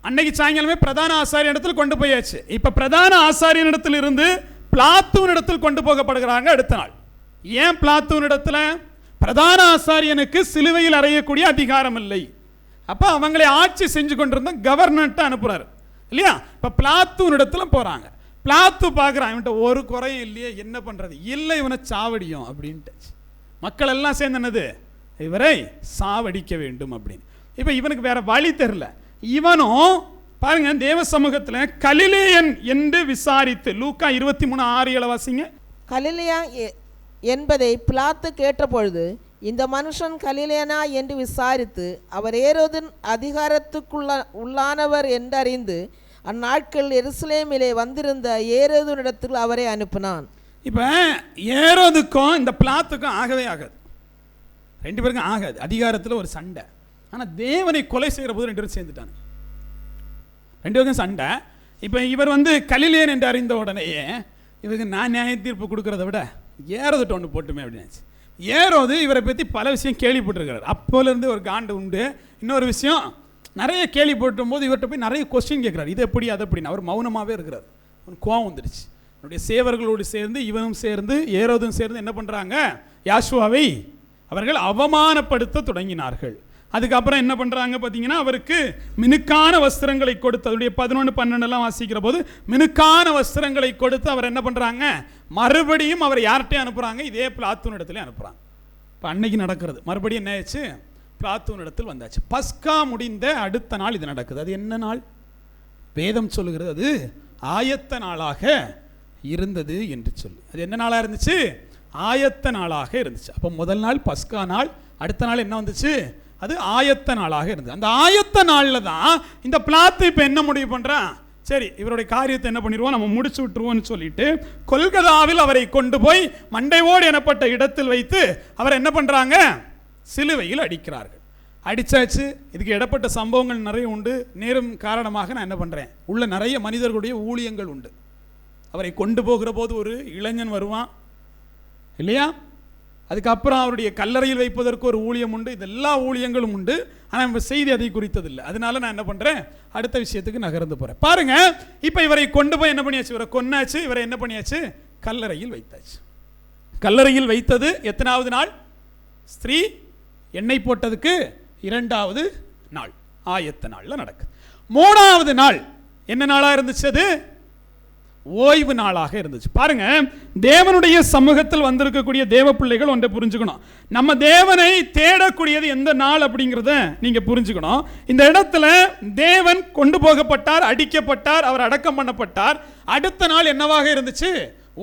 அன்னைக்கு சாயங்காலமே பிரதான ஆசாரியன் இடத்தில் கொண்டு போயாச்சு. இப்ப பிரதான ஆசாரியன் இடத்தில் இருந்து பிளாத்தூன் இடத்தில் கொண்டு போகப்படுகிறாங்க அடுத்த நாள். ஏன் பிளாத்தூன் இடத்துல? பிரதான ஆசாரியனுக்கு சிலுவையில் அறையக்கூடிய அதிகாரம் இல்லை. அப்ப அவங்களை ஆட்சி செஞ்சு கொண்டிருந்த கவர்னர்ட்ட அனுப்புறாரு இல்லையா. இப்ப பிளாத்தூன் இடத்துல போறாங்க. பிளாத்து பார்க்குறான், இவன்ட்ட ஒரு குறையும் இல்லையே, என்ன பண்றது? இல்லை, இவனை சாவடியும் அப்படின்ட்டு மக்கள் எல்லாம் சேர்ந்து என்னது, இவரை சாவடிக்க வேண்டும் அப்படின்னு. இப்போ இவனுக்கு வேற வழி தெரியல. இவனும் பாருங்க, தேவ சமூகத்தில் கலிலேயன் என்று விசாரித்து, லூக்கா 23:6 வாசிங்க. கலிலேயா என்பதை பிலாத்து கேட்டபொழுது, இந்த மனுஷன் கலிலேயனா என்று விசாரித்து, அவர் ஏரோதின் அதிகாரத்துக்குள்ளானவர் என்றறிந்து அந்நாட்கள் எருசலேமிலே வந்திருந்த ஏரோதினிடத்தில் அவரை அனுப்பினான். இப்போ ஏரோதுக்கும் இந்த பிலாத்துக்கும் ஆகவே ஆகாது, 2 பேருக்கும் ஆகாது. அதிகாரத்தில் ஒரு சண்டை. ஆனால் தேவனை கொலை செய்கிற போது 2 பேரும் சேர்ந்துட்டாங்க, 2 பேருக்கும் சண்டை. இப்போ இவர் வந்து கலிலேயன் என்று அறிந்த உடனேயே இவருக்கு நான் நியாய தீர்ப்பு கொடுக்கறத விட ஏரோதுட்டு ஒன்று போட்டுமே அப்படின்னாச்சு. ஏரோது இவரை பற்றி பல விஷயம் கேள்விப்பட்டிருக்கிறார். அப்போலேருந்து ஒரு காண்டு உண்டு. இன்னொரு விஷயம், நிறைய கேள்விப்பட்டும் போது இவர்கிட்ட போய் நிறைய கொஸ்டின் கேட்குறாரு, இது எப்படி அது எப்படின்னு. அவர் மௌனமாகவே இருக்கிறார். அவனுக்கு கோவம் வந்துடுச்சு. அவருடைய சேவர்களோடு சேர்ந்து இவனும் சேர்ந்து ஏரோதும் சேர்ந்து என்ன பண்ணுறாங்க? யாசுவாவை அவர்கள் அவமானப்படுத்த தொடங்கினார்கள். அதுக்கப்புறம் என்ன பண்ணுறாங்க பார்த்தீங்கன்னா, அவருக்கு மினுக்கான வஸ்திரங்களை கொடுத்து, அதோடைய 11-12 வாசிக்கிற போது மினுக்கான வஸ்திரங்களை கொடுத்து அவர் என்ன பண்ணுறாங்க? மறுபடியும் அவர் யார்கிட்டையும் அனுப்புகிறாங்க? இதே பிலாத்தூன் இடத்துல அனுப்புகிறாங்க. இப்போ அன்னைக்கு நடக்கிறது. மறுபடியும் என்ன ஆச்சு? பிலாத்தூன் இடத்தில் வந்தாச்சு. பஸ்கா முடிந்த அடுத்த நாள் இது நடக்குது. அது என்ன நாள்? வேதம் சொல்லுகிறது அது ஆயத்த நாளாக இருந்தது என்று சொல்லி. அது என்ன நாளாக இருந்துச்சு? ஆயத்த நாளாக இருந்துச்சு. அப்போ முதல் நாள் பஸ்கா நாள், அடுத்த நாள் என்ன வந்துச்சு? அது ஆயத்த நாளாக இருந்தது. அந்த ஆயத்த நாளில் தான் இந்த பிலாத்து இப்போ என்ன முடிவு பண்ணுறான்? சரி, இவருடைய காரியத்தை என்ன பண்ணிடுவோம், நம்ம முடிச்சு விட்டுருவோம்னு சொல்லிட்டு கொல்கதாவில் அவரை கொண்டு போய் மண்டைவோடு எனப்பட்ட இடத்தில் வைத்து அவர் என்ன பண்ணுறாங்க? சிலுவையில் அடிக்கிறார்கள். அடித்தாச்சு. இதுக்கு இடப்பட்ட சம்பவங்கள் நிறைய உண்டு. நேரம் காரணமாக நான் என்ன பண்ணுறேன், உள்ள நிறைய மனிதர்களுடைய ஊழியங்கள் உண்டு. அவரை கொண்டு போகிற போது ஒரு இளைஞன் வருவான் இல்லையா. அதுக்கப்புறம் அவருடைய கல்லறையில் வைப்பதற்கு ஒரு ஊழியம் உண்டு. இது எல்லா ஊழியங்களும் உண்டு. ஆனால் நம்ம செய்தி அதை குறித்ததில்லை. அதனால நான் என்ன பண்ணுறேன், அடுத்த விஷயத்துக்கு நகர்ந்து போகிறேன். பாருங்க, இப்போ இவரை கொண்டு போய் என்ன பண்ணியாச்சு? இவரை கொன்னாச்சு. இவரை என்ன பண்ணியாச்சு? கல்லறையில் வைத்தாச்சு. கல்லறையில் வைத்தது எத்தனாவது நாள்? ஸ்திரீ எண்ணெய் போட்டதுக்கு 2வது நாள், ஆயத்த நாளில் நடக்குது. 3வது நாள் என்ன நாளாக இருந்துச்சு? அது ஓய்வு நாளாக இருந்துச்சு. பாருங்க, தேவனுடைய சமூகத்தில் வந்திருக்கக்கூடிய தேவ பிள்ளைகள் ஒன்றை புரிஞ்சுக்கணும். நம்ம தேவனை தேடக்கூடியது எந்த நாள் அப்படிங்கிறத நீங்க புரிஞ்சுக்கணும். இந்த இடத்துல தேவன் கொண்டு போகப்பட்டார், அடிக்கப்பட்டார், அவர் அடக்கம் பண்ணப்பட்டார். அடுத்த நாள் என்னவாக இருந்துச்சு?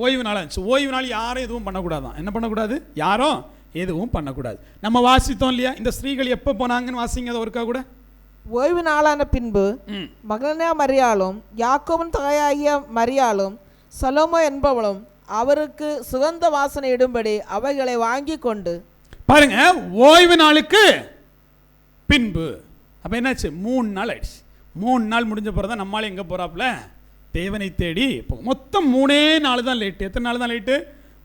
ஓய்வு நாளாக இருந்துச்சு. ஓய்வு நாள் யாரும் எதுவும் பண்ணக்கூடாதான். என்ன பண்ணக்கூடாது? யாரும் எதுவும் பண்ணக்கூடாது. நம்ம வாசித்தோம் இல்லையா? இந்த ஸ்திரீகள் எப்போ போனாங்கன்னு வாசிங்க, அதை ஒருக்கா கூட ஓய்வு நாளான பின்பு மகனே மரியாளும் யாக்கோபின் தாயாகிய மரியாளும் சலோமோ என்பவளும் அவருக்கு சுகந்த வாசனை இடும்படி அவைகளை வாங்கி கொண்டு. பாருங்க, ஓய்வு நாளுக்கு பின்பு. அப்ப என்னாச்சு? 3 நாள் ஆயிடுச்சு. 3 நாள் முடிஞ்ச பிறகு நம்மளால எங்க போறாப்ல? தேவனை தேடி. மொத்தம் 3 நாள் தான் லேட்டு. எத்தனை நாள் தான் லேட்டு?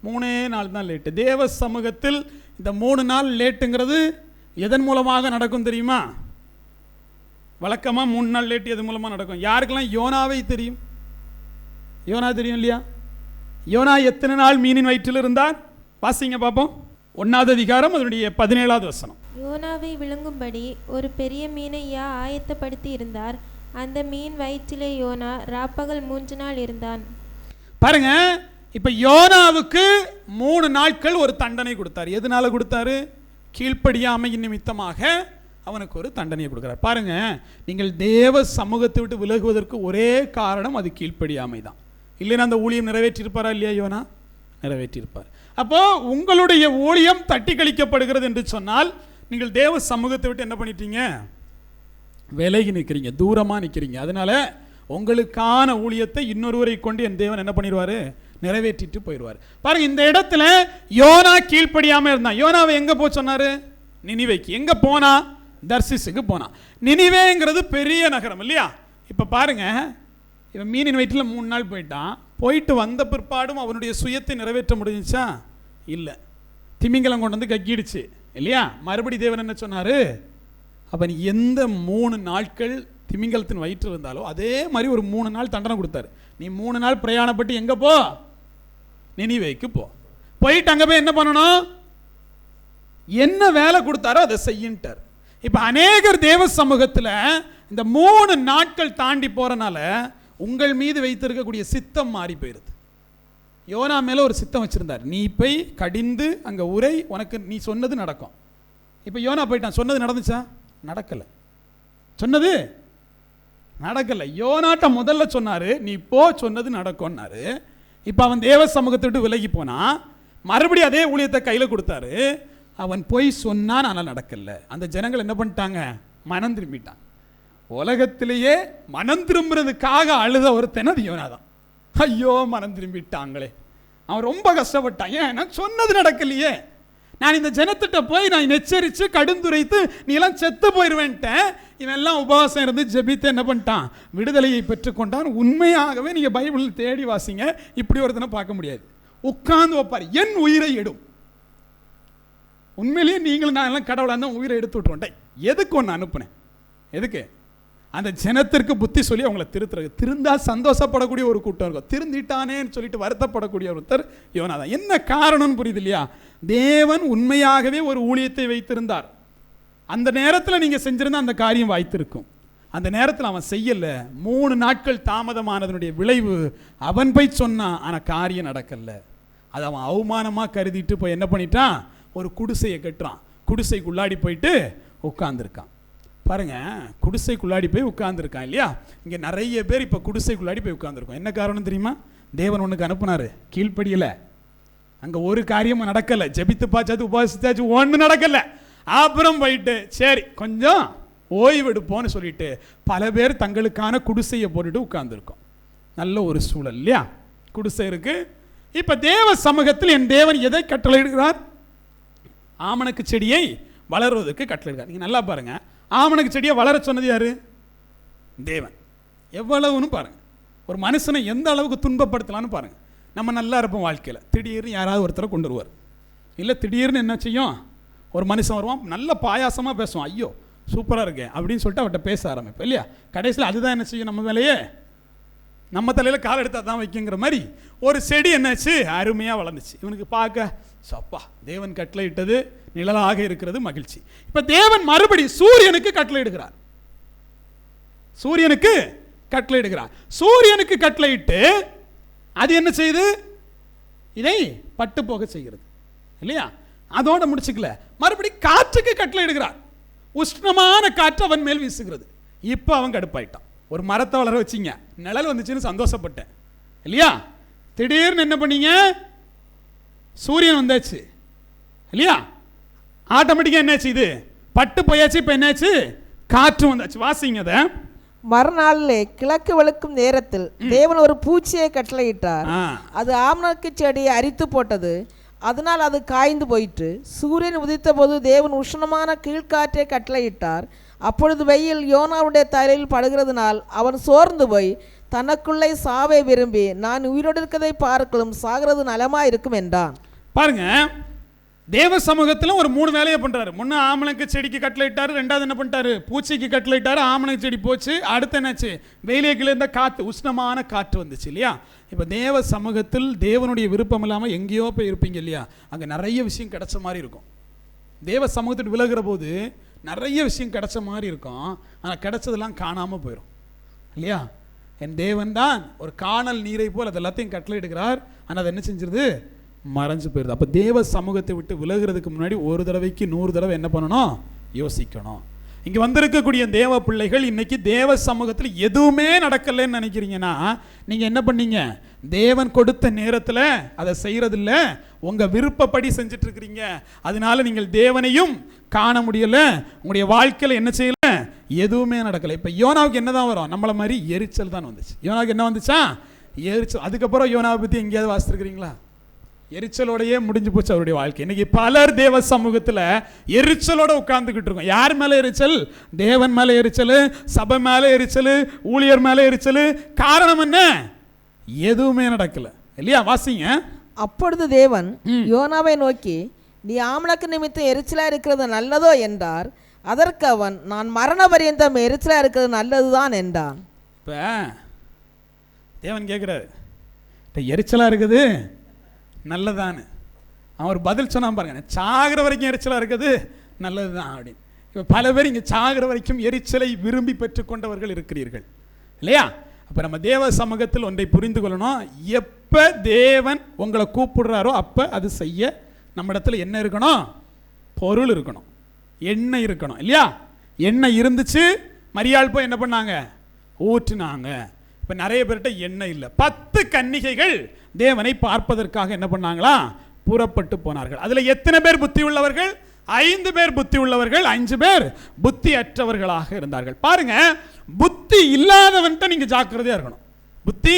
3 நாள் தான் லேட்டு. தேவ சமூகத்தில் இந்த 3 நாள் லேட்டுங்கிறது எதன் மூலமாக நடக்கும் தெரியுமா? வழக்கமாக 3 நாள் லேட்டு எது மூலமாக நடக்கும்? யாருக்கெல்லாம் யோனாவை தெரியும்? யோனா தெரியும் இல்லையா? யோனா எத்தனை நாள் மீனின் வயிற்றில் இருந்தார்? வாசிங்க பார்ப்போம். 1வது அதிகாரம் அதனுடைய 17வது வசனம். யோனாவை விழுங்கும்படி ஒரு பெரிய மீனை ஆயத்தப்படுத்தி இருந்தார். அந்த மீன் வயிற்றிலே யோனா ராப்பகல் 3 நாள் இருந்தான். பாருங்க, இப்ப யோனாவுக்கு 3 நாட்கள் ஒரு தண்டனை கொடுத்தார். எதனால கொடுத்தாரு? கீழ்ப்படியாமையின் நிமித்தமாக அவனுக்கு ஒரு தண்டனையை கொடுக்கிறார். பாருங்க, நீங்கள் தேவ சமூகத்தை விட்டு விலகுவதற்கு ஒரே காரணம் அது கீழ்ப்படியாமை தான். இல்லைன்னா அந்த ஊழியம் நிறைவேற்றியிருப்பாரா இல்லையா? யோனா நிறைவேற்றியிருப்பார். அப்போ உங்களுடைய ஊழியம் தட்டி கழிக்கப்படுகிறது என்று சொன்னால் நீங்கள் தேவ சமூகத்தை விட்டு என்ன பண்ணிட்டீங்க? விலகி நிற்கிறீங்க, தூரமாக நிற்கிறீங்க. அதனால உங்களுக்கான ஊழியத்தை இன்னொருவரை கொண்டு என் தேவன் என்ன பண்ணிடுவார்? நிறைவேற்றிட்டு போயிடுவார். பாருங்க, இந்த இடத்துல யோனா கீழ்ப்படியாமல் இருந்தான். யோனாவை எங்கே போக சொன்னார்? நினிவேக்கு. எங்கே போனா? தர்சிஸுக்கு போனா. நினிவேங்கிறது பெரிய நகரம் இல்லையா? இப்போ பாருங்க, இவன் மீனின் வயிற்றில் 3 நாள் போயிட்டான். போயிட்டு வந்த பிற்பாடும் அவனுடைய சுயத்தை நிறைவேற்ற முடிஞ்சிச்சா? இல்லை. திமிங்கலம் கொண்டு வந்து கக்கிடுச்சு இல்லையா? மறுபடி தேவன் என்ன சொன்னார்? அவன் எந்த 3 நாட்கள் திமிங்கலத்தின் வயிற்று இருந்தாலோ அதே மாதிரி ஒரு 3 நாள் தண்டனை கொடுத்தாரு. நீ 3 நாள் பிரயாணப்பட்டு எங்கே போ? நினிவேக்கு போ. போயிட்டு அங்கே போய் என்ன பண்ணணும்? என்ன வேலை கொடுத்தாரோ அதை செய்யின்ட்டார். இப்போ அநேகர் தேவ சமூகத்தில் இந்த 3 நாட்கள் தாண்டி போகிறனால உங்கள் மீது வைத்திருக்கக்கூடிய சித்தம் மாறி போயிருது. யோனா மேலே ஒரு சித்தம் வச்சுருந்தார். நீ போய் கடிந்து அங்கே உரை, உனக்கு நீ சொன்னது நடக்கும். இப்போ யோனா போயிட்டான். சொன்னது நடந்துச்சா? நடக்கலை. சொன்னது நடக்கலை. யோனாட்ட முதல்ல சொன்னார், நீ போ, சொன்னது நடக்கும்னாரு. இப்போ அவன் தேவ சமூகத்தை விட்டு விலகி போனான். மறுபடியும் அதே ஊழியத்தை கையில் கொடுத்தாரு. அவன் போய் சொன்னான், ஆனால் நடக்கலை. அந்த ஜனங்கள் என்ன பண்ணிட்டாங்க? மனம் திரும்பிட்டான். உலகத்திலேயே மனம் திரும்புறதுக்காக அழுத ஒருத்தன் அது யோனா தான். ஐயோ, மனம் திரும்பிட்டாங்களே, அவன் ரொம்ப கஷ்டப்பட்டான். ஏன்? நான் சொன்னது நடக்கலையே. நான் இந்த ஜனத்திட்ட போய் நான் எச்சரித்து கடுந்துரைத்து நீ எல்லாம் செத்து போயிடுவேன்ட்டேன். இவன் எல்லாம் உபவாசம் இருந்து ஜெபித்து என்ன பண்ணிட்டான்? விடுதலையை பெற்றுக்கொண்டான். உண்மையாகவே நீங்கள் பைபிள் தேடி வாசிங்க, இப்படி ஒருத்தனை பார்க்க முடியாது. உட்கார்ந்து வைப்பார், என் உயிரை எடும். உண்மையிலேயே நீங்களும் நான் எல்லாம் கடவுளாக இருந்தால் உயிரை எடுத்து விட்டுருவோம். எதுக்கு ஒன்று அனுப்புனேன்? எதுக்கு? அந்த ஜனத்திற்கு புத்தி சொல்லி அவங்களை திருத்துறது. திருந்தா சந்தோஷப்படக்கூடிய ஒரு கூட்டம் இருக்கும். திருந்திட்டானேன்னு சொல்லிட்டு வருத்தப்படக்கூடிய ஒருத்தர் யோனா தான். என்ன காரணம்னு புரியுது இல்லையா? தேவன் உண்மையாகவே ஒரு ஊழியத்தை வைத்திருந்தார். அந்த நேரத்தில் நீங்கள் செஞ்சிருந்தா அந்த காரியம் வாய்த்திருக்கும். அந்த நேரத்தில் அவன் செய்யலை. 3 நாட்கள் தாமதமானதனுடைய விளைவு அவன் போய் சொன்னான், ஆனால் காரியம் நடக்கலை. அதை அவன் அவமானமாக கருதிட்டு போய் என்ன பண்ணிட்டான்? ஒரு குடிசையை கட்டுறான். குடிசைக்குள்ளாடி போயிட்டு உட்கார்ந்துருக்கான். பாருங்க, குடிசைக்குள்ளாடி போய் உட்கார்ந்துருக்கான் இல்லையா? இங்கே நிறைய பேர் இப்போ குடிசைக்குள்ளாடி போய் உட்கார்ந்துருக்கோம். என்ன காரணம் தெரியுமா? தேவன் ஒன்றுக்கு அனுப்புனாரு, கீழ்ப்படியலை. அங்கே ஒரு காரியமும் நடக்கலை. ஜெபித்து பார்த்தாச்சு, உபாசித்தாச்சு, ஒன்றும் நடக்கலை. அப்புறம் போயிட்டு சரி கொஞ்சம் ஓய்வெடுப்போன்னு சொல்லிட்டு பல பேர் தங்களுக்கான குடிசையை போட்டுட்டு உட்கார்ந்துருக்கோம். நல்ல ஒரு சூழல் இல்லையா? குடிசை இருக்கு. இப்போ தேவ சமூகத்தில் என் தேவன் எதை கட்டளையிடுகிறார்? ஆமணக்கு செடியை வளருவதற்கு கட்டளையிடுகிறார். நீங்கள் நல்லா பாருங்க, ஆமணக்கு செடியை வளர சொன்னது யாரு? தேவன். எவ்வளவுன்னு பாருங்க. ஒரு மனுஷனை எந்த அளவுக்கு துன்பப்படுத்தலான்னு பாருங்க. நம்ம நல்லா இருப்போம் வாழ்க்கையில், திடீர்னு யாராவது ஒருத்தரை கொண்டு வருவார். இல்லை திடீர்னு என்ன செய்யும்? ஒரு மனுஷன் வருவான், நல்ல பாயாசமாக பேசுவான், ஐயோ சூப்பராக இருக்கேன் அப்படின்னு சொல்லிட்டு அவர்கிட்ட பேச ஆரம்பிப்போம் இல்லையா? கடைசியில் அதுதான் என்ன செய்யும்? நம்ம வேலையே நம்ம தலையில் கால் எடுத்தால் தான் வைக்குங்கிற மாதிரி ஒரு செடி என்னாச்சு? அருமையாக வளர்ந்துச்சு. இவனுக்கு பார்க்க சப்பா, தேவன் கட்டளை இட்டது நிழலாக இருக்கிறது, மகிழ்ச்சி. இப்போ தேவன் மறுபடி சூரியனுக்கு கட்டளை இடுகிறார். சூரியனுக்கு கட்டளை இடுகிறார். சூரியனுக்கு கட்டளை இட்டு அது என்ன செய்யுது? இதை பட்டு போக செய்கிறது இல்லையா? அதோட முடிச்சுக்கல, மறுபடி காற்றுக்கு கட்டளை இடுகிறார். உஷ்ணமான காற்று அவன் மேல் வீசுகிறது. இப்போ அவன் கடுப்பாயிட்டான். ஒரு மரத்தை வளர வச்சிங்க, நிழல் வந்துச்சுன்னு சந்தோஷப்பட்டேன் இல்லையா? திடீர்னு என்ன பண்ணீங்க? சூரியன் வந்தாச்சு இல்லையா? ஆட்டோமேட்டிக்காக என்னாச்சு? இது பட்டு போயாச்சு. இப்போ என்னாச்சு? காற்று வந்தாச்சு. வாசிங்க அதை. மறுநாளிலே கிழக்கு வெளுக்கும் நேரத்தில் தேவன் ஒரு பூச்சியை கட்டளையிட்டார். அது ஆமணக்கு செடியை அரித்து போட்டது. அதனால் அது காய்ந்து போயிற்று. சூரியன் உதித்த போது தேவன் உஷ்ணமான கீழ்காற்றை கட்டளையிட்டார். அப்பொழுது வெயில் யோனாவுடைய தலையில் படுகிறதுனால் அவன் சோர்ந்து போய் தனக்குள்ளே சாவை விரும்பி நான் உயிரோடு இருக்கிறதை பார்க்கலும் சாகிறது நலமாக இருக்கும் என்றான். பாருங்க, தேவ சமூகத்தில் ஒரு 3 வேலையை பண்றாரு. முன்ன ஆமணக்கு செடிக்கு கட்டளையிட்டாரு, ரெண்டாவது என்ன பண்ணிட்டாரு, பூச்சிக்கு கட்டளையிட்டாரு, ஆமணக்கு செடி போச்சு. அடுத்து என்னாச்சு, வெயிலேக்கில் இருந்த காற்று, உஷ்ணமான காற்று வந்துச்சு இல்லையா. இப்போ தேவ சமூகத்தில் தேவனுடைய விருப்பம் இல்லாமல் எங்கேயோ போய் இருப்பீங்க இல்லையா, அங்கே நிறைய விஷயம் கிடைச்ச மாதிரி இருக்கும். தேவ சமூகத்துக்கு விலகிற போது நிறைய விஷயம் கிடைச்ச மாதிரி இருக்கும். ஆனால் கிடைச்சதெல்லாம் காணாமல் போயிடும் இல்லையா. என் தேவன் தான் ஒரு காணல் நீரை போல் அது எல்லாத்தையும் கட்டளையிடுகிறார். ஆனால் அது என்ன செஞ்சிருது, மறைஞ்சு போயிடுது. அப்போ தேவ சமூகத்தை விட்டு விலகிறதுக்கு முன்னாடி ஒரு தடவைக்கு 100 தடவை என்ன பண்ணணும், யோசிக்கணும். இங்கே வந்திருக்கக்கூடிய தேவ பிள்ளைகள் இன்னைக்கு தேவ சமூகத்தில் எதுவுமே நடக்கலைன்னு நினைக்கிறீங்கன்னா நீங்கள் என்ன பண்ணீங்க, தேவன் கொடுத்த நேரத்தில் அதை செய்கிறதில்ல, உங்கள் விருப்பப்படி செஞ்சுட்டு இருக்கிறீங்க. அதனால நீங்கள் தேவனையும் காண முடியல, உங்களுடைய வாழ்க்கையில் என்ன செய்யலை, எதுவுமே நடக்கலை. இப்போ யோனாவுக்கு என்ன தான் வரும், நம்மளை மாதிரி எரிச்சல் தான் வந்துச்சு. யோனாவுக்கு என்ன வந்துச்சா, எரிச்சல். அதுக்கப்புறம் யோனாவை பற்றி எங்கேயாவது வாசித்துருக்கிறீங்களா? எரிச்சலோடையே முடிஞ்சு போச்சு அவருடைய வாழ்க்கை. இன்னைக்கு பலர் தேவ சமூகத்தில் எரிச்சலோட உட்கார்ந்துக்கிட்டு இருக்கோம். யார் மேலே எரிச்சல், தேவன் மேலே எரிச்சல், சபை மேலே எரிச்சல், ஊழியர் மேலே எரிச்சல். காரணம் என்ன, எதுவுமே நடக்கல இல்லையா. வாசிங்க. அப்பொழுது தேவன் யோனாவை நோக்கி நீ ஆமணக்கு நிமித்தம் எரிச்சலா இருக்கிறது நல்லதோ என்றார். அதற்கு அவன் நான் மரண பரியந்தம் எரிச்சலா இருக்கிறது நல்லதுதான் என்றான். இப்போ தேவன் கேட்குறாரு, எரிச்சலா இருக்குது நல்லதான்னு. அவர் பதில் சொன்னான் பாருங்க, சாகிற வரைக்கும் எரிச்சலாக இருக்குது நல்லது தான் அப்படின்னு. இப்போ பல பேர் இங்கே சாகிற வரைக்கும் எரிச்சலை விரும்பி பெற்றுக்கொண்டவர்கள் இருக்கிறீர்கள் இல்லையா. அப்போ நம்ம தேவ சமூகத்தில் ஒன்றை புரிந்து கொள்ளணும், எப்போ தேவன் உங்களை கூப்பிடுறாரோ அப்போ அது செய்ய நம்ம இடத்துல என்ன இருக்கணும், பொருள் இருக்கணும், எண்ணெய் இருக்கணும் இல்லையா. எண்ணெய் இருந்துச்சு, மரியாள் போய் என்ன பண்ணாங்க, ஊற்றினாங்க. இப்போ நிறைய பேர்கிட்ட எண்ணெய் இல்லை. 10 கன்னிகைகள் தேவனை பார்ப்பதற்காக என்ன பண்ணாங்களா, புறப்பட்டு போனார்கள். அதில் எத்தனை பேர் புத்தி உள்ளவர்கள், 5 பேர் புத்தி உள்ளவர்கள், 5 பேர் புத்தி அற்றவர்களாக இருந்தார்கள். பாருங்க, புத்தி இல்லாதவன்ட்ட நீங்க ஜாக்கிரதையா இருக்கணும். புத்தி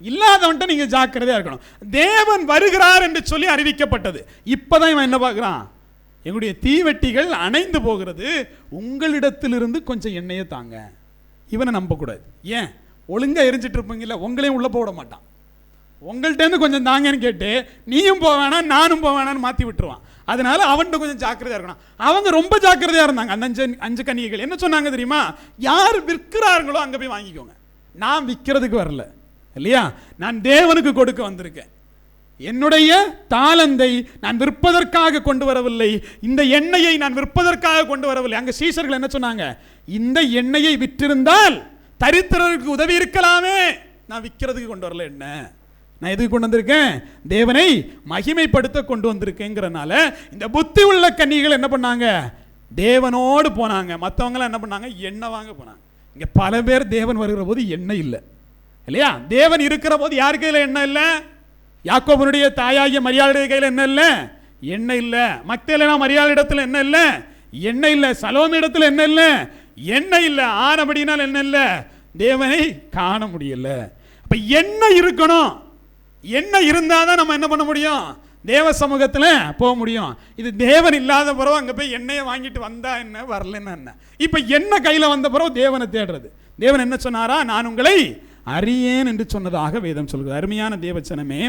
இல்லாதவன்ட்ட நீங்க ஜாக்கிரதையா இருக்கணும். தேவன் வருகிறார் என்று சொல்லி அறிவிக்கப்பட்டது. இப்பதான் இவன் என்ன பார்க்கிறான், எங்களுடைய தீவெட்டிகள் அணைந்து போகிறது, உங்களிடத்திலிருந்து கொஞ்சம் எண்ணெயை தாங்க. இவனை நம்பக்கூடாது. ஏன், ஒழுங்கா எரிஞ்சிட்டு இருப்பீங்கல்ல, உங்களையும் உள்ள போட மாட்டான். உங்கள்கிட்ட கொஞ்சம் தாங்கன்னு கேட்டு நீயும் போவேனா நானும் போவேனான்னு மாற்றி விட்டுருவான். அதனால அவன்கிட்ட கொஞ்சம் ஜாக்கிரதையாக இருக்கணும். அவங்க ரொம்ப ஜாக்கிரதையாக இருந்தாங்க. அந்த 5 கன்னிகைகள் என்ன சொன்னாங்க தெரியுமா, யார் விற்கிறார்களோ அங்கே போய் வாங்கிக்கோங்க, நான் விற்கிறதுக்கு வரல இல்லையா, நான் தேவனுக்கு கொடுக்க வந்திருக்கேன். என்னுடைய தாளந்தை நான் விற்பதற்காக கொண்டு வரவில்லை, இந்த எண்ணெயை நான் விற்பதற்காக கொண்டு வரவில்லை. அங்கே சீஷர்கள் என்ன சொன்னாங்க, இந்த எண்ணெயை விற்றிருந்தால் தரித்திரருக்கு உதவி இருக்கலாமே, நான் விற்கிறதுக்கு கொண்டு வரல, என்ன நான் எதுக்கு கொண்டு வந்திருக்கேன், தேவனை மகிமைப்படுத்த கொண்டு வந்திருக்கேங்கிறனால இந்த புத்தி உள்ள கன்னிகள் என்ன பண்ணாங்க, தேவனோடு போனாங்க. மற்றவங்களாம் என்ன பண்ணாங்க, எண்ணெய் வாங்க போனாங்க. இங்கே பல பேர் தேவன் வருகிற போது எண்ணெய் இல்லை இல்லையா. தேவன் இருக்கிற போது யார் கையில் எண்ணெய் இல்லை, யாக்கோபனுடைய தாயாகிய மரியாளுடைய கையில் என்ன இல்லை, எண்ணெய் இல்லை. மக்தலேனா மரியாள் இடத்துல என்ன இல்லை, எண்ணெய் இல்லை. சலோமி இடத்துல என்ன இல்லை, எண்ணெய் இல்லை. ஆனபடினால் என்ன இல்லை, தேவனை காண முடியல. அப்ப எண்ணெய் இருக்கணும். எண்ணெய் இருந்தால் தான் நம்ம என்ன பண்ண முடியும், தேவ சமூகத்தில் போக முடியும். இது தேவன் இல்லாத பிறகு அங்கே போய் எண்ணெயை வாங்கிட்டு வந்தா என்ன, வரலன்னா என்ன. இப்போ எண்ணெய் கையில் வந்த பிறகு தேவனை தேடுறது. தேவன் என்ன சொன்னாரா, நான் உங்களை அறியேன் என்று சொன்னதாக வேதம் சொல்கிறது. அருமையான தேவச்சனமே,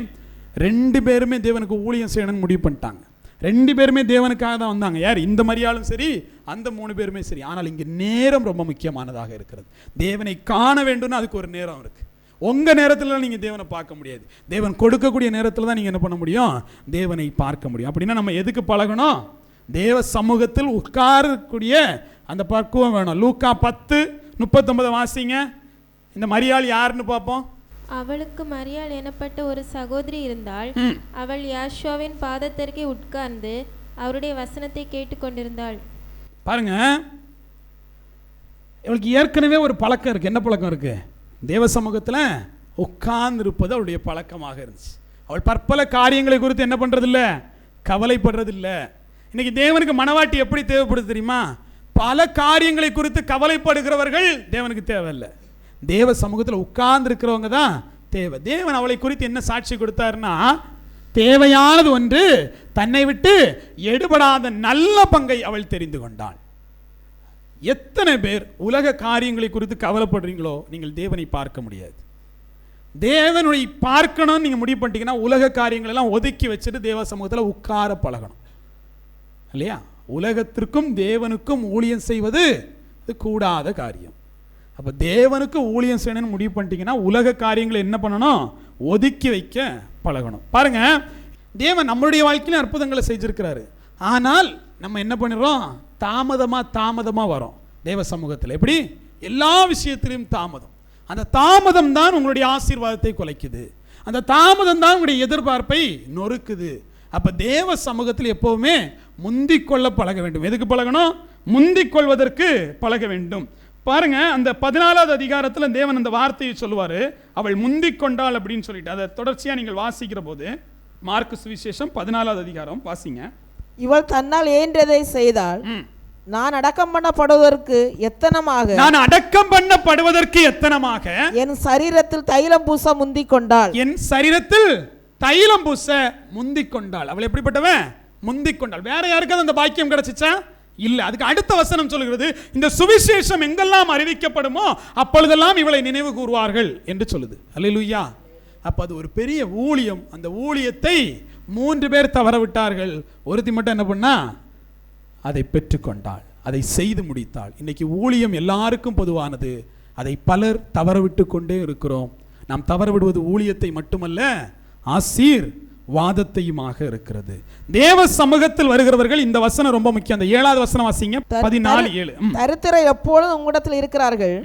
2 பேருமே தேவனுக்கு ஊழியம் செய்யணும்னு முடிவு பண்ணிட்டாங்க. 2 பேருமே தேவனுக்காக தான் வந்தாங்க. யார், இந்த மரியாளும் சரி, அந்த 3 பேருமே சரி. ஆனால் இங்கே நேரம் ரொம்ப முக்கியமானதாக இருக்கிறது. தேவனை காண வேண்டும்னு அதுக்கு ஒரு நேரம் இருக்குது. உங்கள் நேரத்தில் நீங்கள் தேவனை பார்க்க முடியாது. தேவன் கொடுக்கக்கூடிய நேரத்தில் தான் நீங்கள் என்ன பண்ண முடியும், தேவனை பார்க்க முடியும். அப்படின்னா நம்ம எதுக்கு பழகணும், தேவ சமூகத்தில் உட்காரக்கூடிய அந்த பக்குவம் வேணும். லூக்கா 10:39 வாசிங்க. இந்த மரியாள் யாருன்னு பார்ப்போம். அவளுக்கு மரியாள் எனப்பட்ட ஒரு சகோதரி இருந்தாள். அவள் யாஷோவின் பாதத்திற்கே உட்கார்ந்து அவருடைய வசனத்தை கேட்டுக்கொண்டிருந்தாள். பாருங்க, இவளுக்கு ஏற்கனவே ஒரு பழக்கம் இருக்கு. என்ன பழக்கம் இருக்கு, தேவ சமூகத்தில் உட்கார்ந்து இருப்பது அவளுடைய பழக்கமாக இருந்துச்சு. அவள் பற்பல காரியங்களை குறித்து என்ன பண்றதில்ல, கவலைப்படுறதில்ல. இன்னைக்கு தேவனுக்கு மனவாட்டி எப்படி தேவைப்படுது தெரியுமா, பல காரியங்களை குறித்து கவலைப்படுகிறவர்கள் தேவனுக்கு தேவையில்லை. தேவ சமூகத்தில் உட்கார்ந்து இருக்கிறவங்க தான் தேவை. தேவன் அவளை குறித்து என்ன சாட்சி கொடுத்தாருன்னா, தேவையானது ஒன்று, தன்னை விட்டு எடுபடாத நல்ல பங்கை அவள் தெரிந்து கொண்டாள். எத்தனை பேர் உலக காரியங்களை குறித்து கவலைப்படுறீங்களோ நீங்கள் தேவனை பார்க்க முடியாது. தேவனை பார்க்கணும்னு நீங்கள் முடிவு பண்ணிட்டீங்கன்னா உலக காரியங்கள் எல்லாம் ஒதுக்கி வச்சுட்டு தேவ சமூகத்தில் உட்கார பழகணும் இல்லையா? உலகத்திற்கும் தேவனுக்கும் ஊழியம் செய்வது இது கூடாத காரியம். அப்போ தேவனுக்கு ஊழியம் செய்யணும்னு முடிவு பண்ணிட்டீங்கன்னா உலக காரியங்களை என்ன பண்ணணும்? ஒதுக்கி வைக்க பழகணும். பாருங்க, தேவன் நம்மளுடைய வாழ்க்கையில அற்புதங்களை செஞ்சிருக்கிறாரு. ஆனால் நம்ம என்ன பண்ணிடுறோம்? தாமதமாக வரோம் தேவ சமூகத்தில். எப்படி? எல்லா விஷயத்திலையும் தாமதம். அந்த தாமதம் தான் உங்களுடைய ஆசீர்வாதத்தை குலைக்குது. அந்த தாமதம் தான் உங்களுடைய எதிர்பார்ப்பை நொறுக்குது. அப்போ தேவ சமூகத்தில் எப்போவுமே முந்திக் கொள்ள பழக வேண்டும். எதுக்கு பழகணும்? முந்திக் கொள்வதற்கு பழக வேண்டும். பாருங்க, அந்த 14வது அதிகாரத்தில் தேவன் அந்த வார்த்தையை சொல்லுவார், அவள் முந்திக் கொண்டாள் அப்படின்னு சொல்லிட்டு. அதை தொடர்ச்சியாக நீங்கள் வாசிக்கிற போது மார்க்கு சுவிசேஷம் 14வது அதிகாரம் வாசிங்க. இவள் தன்னால் ஏன்றதை செய்தாள், நான் அடக்கம் பண்ணப்படுவதற்கு எத்தனமாக என் சரீரத்தில் தைலம் பூச முந்திக் கொண்டாள். என் சரீரத்தில் தைலம் பூச முந்திக் கொண்டாள். அவள் எப்படிப்பட்டவன்? முந்திக் கொண்டாள். வேற யாருக்காவது அந்த பாக்கியம் கிடைச்சிச்சா? இல்ல. அதுக்கு அடுத்த வசனம் சொல்கிறது, இந்த சுவிசேஷம் எங்கெல்லாம் அறிவிக்கப்படுமோ அப்பொழுதெல்லாம் இவளை நினைவு கூறுவார்கள் என்று சொல்லுது. அல்லேலூயா. அப்ப அது ஒரு பெரிய ஊழியம். அந்த ஊழியத்தை 3 பேர் தவற விட்டார்கள். ஒருத்தி மட்டும் என்ன பண்ணா? அதை பெற்றுக்கொண்டாள், அதை செய்து முடித்தாள். இன்னைக்கு ஊழியம் எல்லாருக்கும் பொதுவானது. அதை பலர் தவற விட்டு கொண்டே இருக்கிறோம். நாம் தவற விடுவது ஊழியத்தை மட்டுமல்ல, ஆசீர்வாதத்தையுமாக இருக்கிறது. தேவ சமூகத்தில் வருகிறவர்கள், இந்த வசனம் ரொம்ப முக்கியம். அந்த 7வது வசனம் வாசிங்க. 14:7. தரித்திரர் எப்பொழுதும் உங்களிடத்தில் இருக்கிறார்கள்,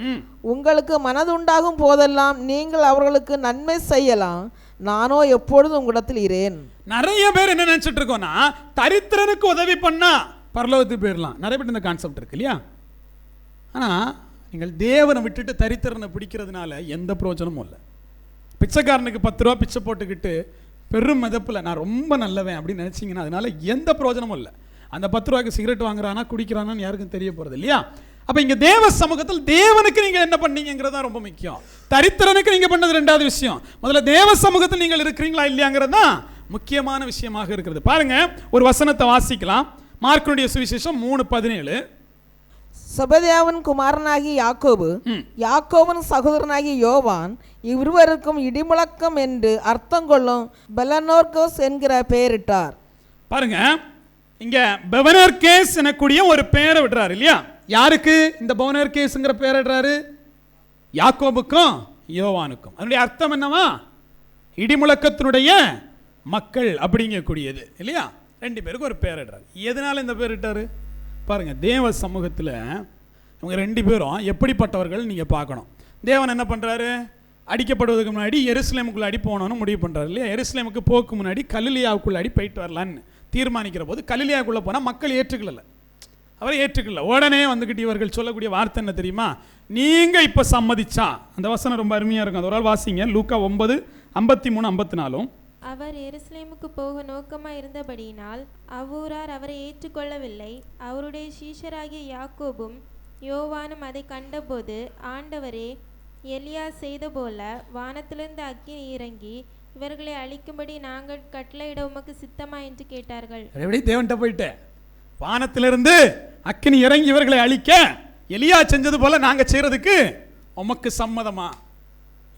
உங்களுக்கு மனதுண்டாகும் போதெல்லாம் நீங்கள் அவர்களுக்கு நன்மை செய்யலாம், நானோ எப்பொழுதும் உங்களிடத்தில் இரேன். நிறைய பேர் என்ன நினைச்சிட்டு இருக்கோம்னா, தரித்திரனுக்கு உதவி பண்ணா பரலோகத்துக்கு போயிடலாம். நிறைய பேர் இந்த கான்செப்ட் இருக்கு இல்லையா? ஆனா நீங்கள் தேவனை விட்டுட்டு தரித்திரனை பிடிக்கிறதுனால எந்த பிரயோஜனமும் இல்லை. பிச்சைக்காரனுக்கு 10 ரூபா பிச்சை போட்டுக்கிட்டு பெரும் மிதப்பில் நான் ரொம்ப நல்லவன் அப்படின்னு நினைச்சிங்கன்னா அதனால எந்த பிரயோஜனமும் இல்லை. அந்த 10 ரூபாய்க்கு சிகரெட் வாங்குறானா குடிக்கிறானான்னு யாருக்கும் தெரிய போகிறது இல்லையா? அப்போ இங்கே தேவ சமூகத்தில் தேவனுக்கு நீங்கள் என்ன பண்ணீங்கிறது தான் ரொம்ப முக்கியம். தரித்திரனுக்கு நீங்கள் பண்ணது 2வது விஷயம். முதல்ல தேவ சமூகத்தில் நீங்கள் இருக்கிறீங்களா இல்லையாங்கிறது தான் முக்கியமான விஷயமாக இருக்கிறது. பாருங்க, ஒரு வசனத்தை வாசிக்கலாம். மார்க்குடைய சுவிசேஷம் 3:17. செபதேயாவின் குமாரனாகி யாக்கோபு, யாக்கோபின் சகோதரனாகி யோவான், இவ்விருவருக்கும் இடிமுழக்கம் என்று அர்த்தம் கொள்ளும் பெலனோர்கோஸ் என்கிற பெயரிட்டார். பாருங்க, இங்க பெவனர்கேஸ் எனக்கூடிய ஒரு பெயரை விடுறாரு இல்லையா? யாருக்கு இந்த பெவனர்கேஸ்ங்கிற பெயரை விடுறாரு? யாக்கோபுக்கும் யோவானுக்கும். அதனுடைய அர்த்தம் என்னவா? இடிமுழக்கத்தினுடைய மக்கள் அப்படிங்கக்கூடியது இல்லையா? 2 பேருக்கு ஒரு பெயர் இடுறாரு. எதனால இந்த பேர் இட்டாரு? பாருங்க, தேவ சமூகத்தில் இவங்க 2 பேரும் எப்படிப்பட்டவர்கள் நீங்கள் பார்க்கணும். தேவன் என்ன பண்ணுறாரு? அடிக்கப்படுவதற்கு முன்னாடி எருசலேமுக்குள்ள அடி போகணும்னு முடிவு பண்ணுறாரு இல்லையா? எருசலேமுக்கு போக்கு முன்னாடி கலிலியாவுக்குள்ள அடி போயிட்டு வரலான்னு தீர்மானிக்கிற போது கலிலியாவுக்குள்ளே போனால் மக்கள் ஏற்றுக்கல. அவரை ஏற்றுக்கல. உடனே வந்துக்கிட்டு இவர்கள் சொல்லக்கூடிய வார்த்தை என்ன தெரியுமா? நீங்கள் இப்போ சம்மதிச்சா, அந்த வசனம் ரொம்ப அருமையாக இருக்கும். அது ஒரு ஆள் வாசிங்க. லூக்கா 9:53-54. அவர் எருசலேமுக்கு போக நோக்கமாக இருந்தபடியினால் அவ்வூரார் அவரை ஏற்றுக்கொள்ளவில்லை. அவருடைய சீஷராகிய யாக்கோபும் யோவானும் அதை கண்டபோது, ஆண்டவரே, எலியா செய்த போல வானத்திலிருந்து அக்கினி இறங்கி இவர்களை அழிக்கும்படி நாங்கள் கட்டளையிட உமக்கு சித்தமா என்று கேட்டார்கள். எப்படி தேவன்கிட்ட போயிட்டு, வானத்திலிருந்து அக்கினி இறங்கி இவர்களை அழிக்க எலியா செஞ்சது போல நாங்க செய்யறதுக்கு உமக்கு சம்மதமா?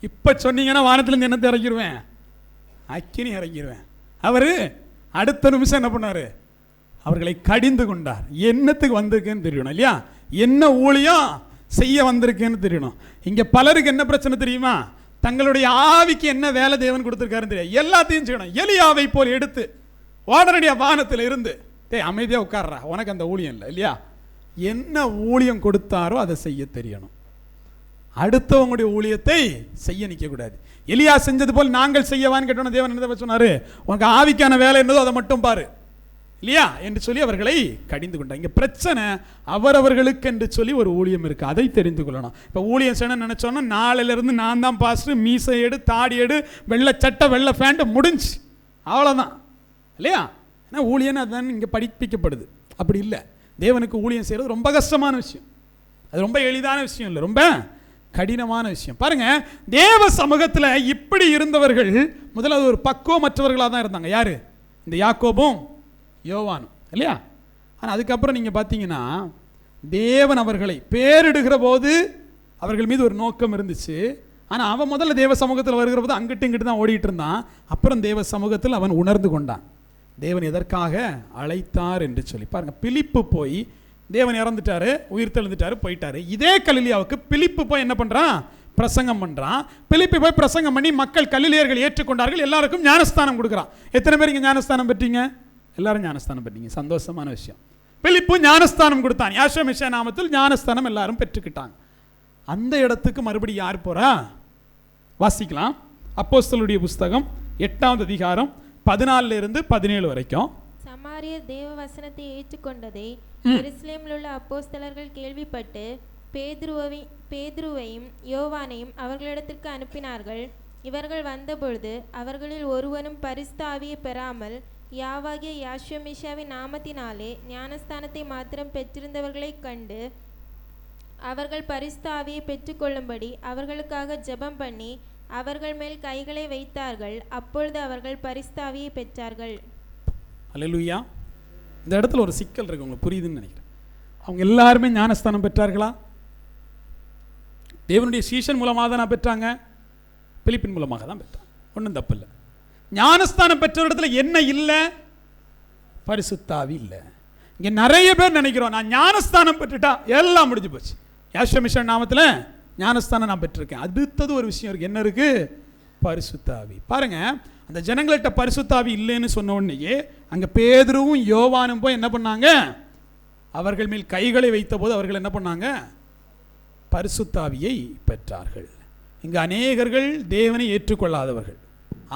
இப்ப சொன்னீங்கன்னா வானத்திலிருந்து என்ன இறங்கிடுவேன்? அக்கினி இறங்கிடுவேன். அவரு அடுத்த நிமிஷம் என்ன பண்ணாரு? அவர்களை கடிந்து கொண்டார். என்னத்துக்கு வந்திருக்கேன்னு தெரியணும் இல்லையா? என்ன ஊழியம் செய்ய வந்திருக்கேன்னு தெரியணும். இங்க பலருக்கு என்ன பிரச்சனை தெரியுமா? தங்களுடைய ஆவிக்கு என்ன வேலை தேவன் கொடுத்துருக்காருன்னு தெரியாது. எல்லாத்தையும் செய்யணும். எலியாவை போல் எடுத்து உடனடியா வானத்தில் இருந்து, அமைதியா உட்கார்றா, உனக்கு அந்த ஊழியம் இல்லை இல்லையா? என்ன ஊழியம் கொடுத்தாரோ அதை செய்ய தெரியணும். அடுத்தவங்களுடைய ஊழியத்தை செய்ய நிற்க கூடாது. எலியா செஞ்சது போல் நாங்கள் செய்யவான்னு கேட்டோன்னு தேவன் என்ன சொன்னாரு? உனக்கு ஆவிக்கான வேலை என்னதோ அதை மட்டும் பாரு இல்லையா என்று சொல்லி அவர்களை கடிந்து கொண்டார். இங்க பிரச்சனை அவரவர்களுக்கு என்று சொல்லி ஒரு ஊழியம் இருக்கு, அதை தெரிந்து கொள்ளணும். இப்போ ஊழியம் செய்யணும்னு நினைச்சோன்னா நாளையில இருந்து நான் தான் பாஸ்டர், மீசை எடு, தாடி எடு, வெள்ளை சட்டை, வெள்ளை பேண்ட், முடிஞ்சு அவ்வளோதான் இல்லையா? ஏன்னா ஊழியன்னு அதுதான் இங்கே படிப்பிக்கப்படுது. அப்படி இல்லை. தேவனுக்கு ஊழியம் செய்கிறது ரொம்ப கஷ்டமான விஷயம். அது ரொம்ப எளிதான விஷயம் இல்லை, ரொம்ப கடினமான விஷயம். பாருங்க, தேவ சமூகத்தில் இப்படி இருந்தவர்கள் முதல்ல ஒரு பக்குவமற்றவர்களாக தான் இருந்தாங்க. யாரு? இந்த யாக்கோபும் யோவானும், இல்லையா? ஆனால் அதுக்கப்புறம் நீங்கள் பார்த்தீங்கன்னா தேவன் அவர்களை பேரிடுகிற போது அவர்கள் மீது ஒரு நோக்கம் இருந்துச்சு. ஆனால் அவன் முதல்ல தேவ சமூகத்தில் வருகிற போது அங்கிட்டு இங்கிட்டு தான் ஓடிட்டு இருந்தான். அப்புறம் தேவ சமூகத்தில் அவன் உணர்ந்து கொண்டான் தேவன் எதற்காக அழைத்தார் என்று சொல்லி. பாருங்க, பிலிப்பு போய் தேவன் இறந்துட்டாரு, உயிர் தெழுந்துட்டாரு, போயிட்டாரு. இதே கலிலியாவுக்கு பிலிப்பு போய் என்ன பண்ணுறான்? பிரசங்கம் பண்ணுறான். பிலிப்பு போய் பிரசங்கம் பண்ணி மக்கள் கலிலியர்கள் ஏற்றுக்கொண்டார்கள். எல்லாருக்கும் ஞானஸ்தானம் கொடுக்குறான். எத்தனை பேர் இங்கே ஞானஸ்தானம் பெற்றீங்க? எல்லாரும் ஞானஸ்தானம் பெற்றீங்க, சந்தோஷமான விஷயம். பிலிப்பு ஞானஸ்தானம் கொடுத்தான். யாஷோ மிஷா நாமத்தில் ஞானஸ்தானம் எல்லாரும் பெற்றுக்கிட்டாங்க. அந்த இடத்துக்கு மறுபடியும் யார் போறா? வாசிக்கலாம். அப்போஸ்தலருடைய புஸ்தகம் 8ஆம் அதிகாரம் 14 இருந்து 17 வரைக்கும். சமாரியர் தேவ வசனத்தை ஏற்றுக்கொண்டதை எருசலேமில் உள்ள அப்போஸ்தலர்கள் கேள்விப்பட்டு பேதுருவையும் யோவானையும் அவர்களிடத்திற்கு அனுப்பினார்கள். இவர்கள் வந்தபொழுது அவர்களில் ஒருவனும் பரிசுத்த ஆவியை பெறாமல் யாவாகிய யாஷோமிஷாவின் நாமத்தினாலே ஞானஸ்தானத்தை மாத்திரம் பெற்றிருந்தவர்களை கண்டு அவர்கள் பரிசுத்த ஆவியை பெற்றுக்கொள்ளும்படி அவர்களுக்காக ஜெபம் பண்ணி அவர்கள் மேல் கைகளை வைத்தார்கள். அப்பொழுது அவர்கள் பரிசுத்த ஆவியை பெற்றார்கள். அல்லேலூயா. இந்த இடத்துல ஒரு சிக்கல் இருக்கு, உங்களுக்கு புரியுதுன்னு நினைக்கிறேன். அவங்க எல்லாருமே ஞானஸ்தானம் பெற்றார்களா? தேவனுடைய சீஷன் மூலமாக தான் பெற்றாங்க, பிலிப்பின் மூலமாக தான் பெற்றாங்க. ஒன்றும் தப்பு இல்லை. ஞானஸ்தானம் பெற்ற இடத்துல என்ன இல்லை? பரிசுத்த ஆவி இல்லை. இங்கே நிறைய பேர் நினைக்கிறோம், நான் ஞானஸ்தானம் பெற்றுட்டா எல்லாம் முடிஞ்சு போச்சு. யாஷோ மிஷா நாமத்தில் ஞானஸ்தானம் நான் பெற்றிருக்கேன். அடுத்தது ஒரு விஷயம் இருக்கு. என்ன இருக்கு? பரிசுத்த ஆவி. பாருங்க, அந்த ஜனங்கள்கிட்ட பரிசுத்த ஆவி இல்லைன்னு சொன்ன உடனேயே அங்கே பேதுருவும் யோவானும் போய் என்ன பண்ணாங்க? அவர்கள் மேல் கைகளை வைத்த போது அவர்கள் என்ன பண்ணாங்க? பரிசுத்த ஆவியை பெற்றார்கள். இங்கே அநேகர்கள் தேவனை ஏற்றுக்கொள்ளாதவர்கள்.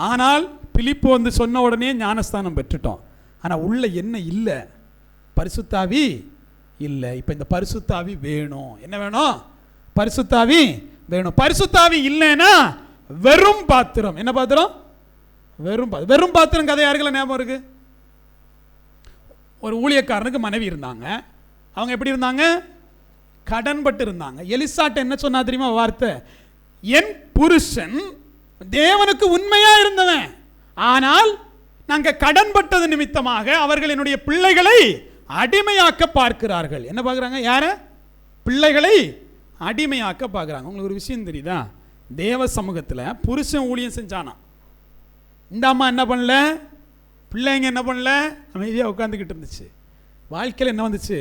ஆனால் பிலிப்பு வந்து சொன்ன உடனே ஞானஸ்தானம் பெற்றுட்டோம். ஆனால் உள்ள என்ன இல்லை? பரிசுத்த ஆவி இல்லை. இப்போ இந்த பரிசுத்த ஆவி வேணும். என்ன வேணும்? பரிசுத்த ஆவி வேணும். பரிசுத்த ஆவி இல்லைன்னா வெறும் பாத்திரம். என்ன பாத்திரம்? வெறும் பாத்திரம். கதை யாருக்கெல்லாம் ஞாபகம் இருக்கு? ஒரு ஊழியக்காரனுக்கு மனைவி இருந்தாங்க. அவங்க எப்படி இருந்தாங்க? கடன்பட்டு இருந்தாங்க. எலிசாட்ட என்ன சொன்னா தெரியுமா வார்த்தை? என் புருஷன் தேவனுக்கு உண்மையா இருந்தவன், ஆனால் நாங்கள் கடன்பட்டது நிமித்தமாக அவர்கள் என்னுடைய பிள்ளைகளை அடிமையாக்க பார்க்கிறார்கள். என்ன பார்க்குறாங்க? யார? பிள்ளைகளை அடிமையாக்க பார்க்குறாங்க. உங்களுக்கு ஒரு விஷயம் தெரியுதா? தேவ சமூகத்தில் புருஷன் ஊழியம் செஞ்சானா, இந்த அம்மா என்ன பண்ணல, பிள்ளைங்க என்ன பண்ணல, அமைதியாக உட்காந்துக்கிட்டு இருந்துச்சு. வாழ்க்கையில் என்ன வந்துச்சு?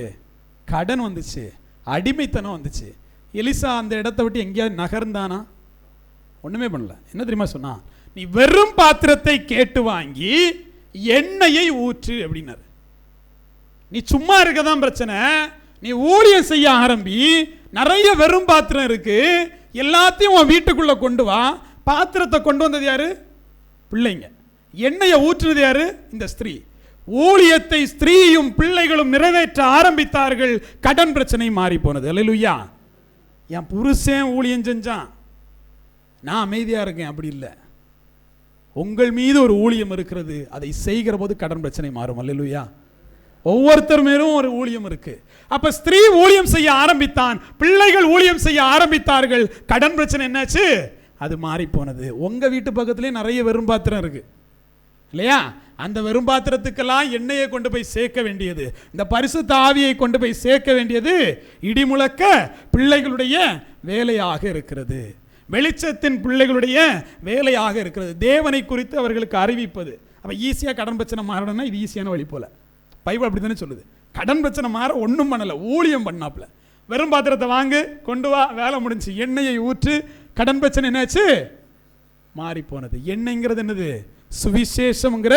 கடன் வந்துச்சு, அடிமைத்தனம் வந்துச்சு. எலிசா அந்த இடத்த விட்டு எங்கேயாவது நகர்ந்தானா? ஒன்றுமே பண்ணல. என்ன தெரியுமா சொன்னா? நீ வெறும் பாத்திரத்தை கேட்டு வாங்கி எண்ணெயை ஊற்று அப்படின்னாரு. நீ சும்மா இருக்கதான் பிரச்சனை, நீ ஊழியம் செய்ய ஆரம்பி. நிறைய வெறும் பாத்திரம் இருக்கு, எல்லாத்தையும் உன் வீட்டுக்குள்ள கொண்டு வா. பாத்திரத்தை கொண்டு வந்தது யாரு? பிள்ளைங்க. எண்ணெயை ஊற்றுனது யாரு? இந்த ஸ்திரீ. ஊழியத்தை ஸ்திரீயும் பிள்ளைகளும் நிறைவேற்ற ஆரம்பித்தார்கள். கடன் பிரச்சனை மாறி போனது. அல்லேலூயா. என் புருஷன் ஊழியம் செஞ்சான், நான் அமைதியா இருக்கேன். அப்படி இல்லை. உங்கள் மீது ஒரு ஊழியம் இருக்கிறது, அதை செய்கிற போது கடன் பிரச்சனை மாறும். அல்லேலூயா. ஒவ்வொருத்தர் மேலும் ஒரு ஊழியம் இருக்கு. அப்ப ஸ்திரீ ஊழியம் செய்ய ஆரம்பித்தான், பிள்ளைகள் ஊழியம் செய்ய ஆரம்பித்தார்கள். கடன் பிரச்சனை என்னாச்சு? அது மாறி போனது. உங்க வீட்டு பக்கத்துலேயே நிறைய வெறும் பாத்திரம் இருக்கு இல்லையா? அந்த வெறும் பாத்திரத்துக்கெல்லாம் எண்ணெயை கொண்டு போய் சேர்க்க வேண்டியது, இந்த பரிசுத்த ஆவியை கொண்டு போய் சேர்க்க வேண்டியது இடிமுழக்க பிள்ளைகளுடைய வேலையாக இருக்கிறது. வெளிச்சத்தின் பிள்ளைகளுடைய வேலையாக இருக்கிறது. தேவனை குறித்து அவர்களுக்கு அறிவிப்பது. அப்போ ஈஸியாக கடன் பிரச்சனை மாறணும்னா இது ஈஸியான வழி போல. பைபிள் அப்படி தானே சொல்லுது. கடன் பிரச்சனை மாற ஒன்றும் பண்ணலை, ஊழியம் பண்ணாப்புல. வெறும் பாத்திரத்தை வாங்கு, கொண்டு வா, வேலை முடிஞ்சு. எண்ணெயை ஊற்று, கடன் பிரச்சனை என்னாச்சு? மாறி போனது. எண்ணெய்ங்கிறது என்னது? சுவிசேஷம்ங்கிற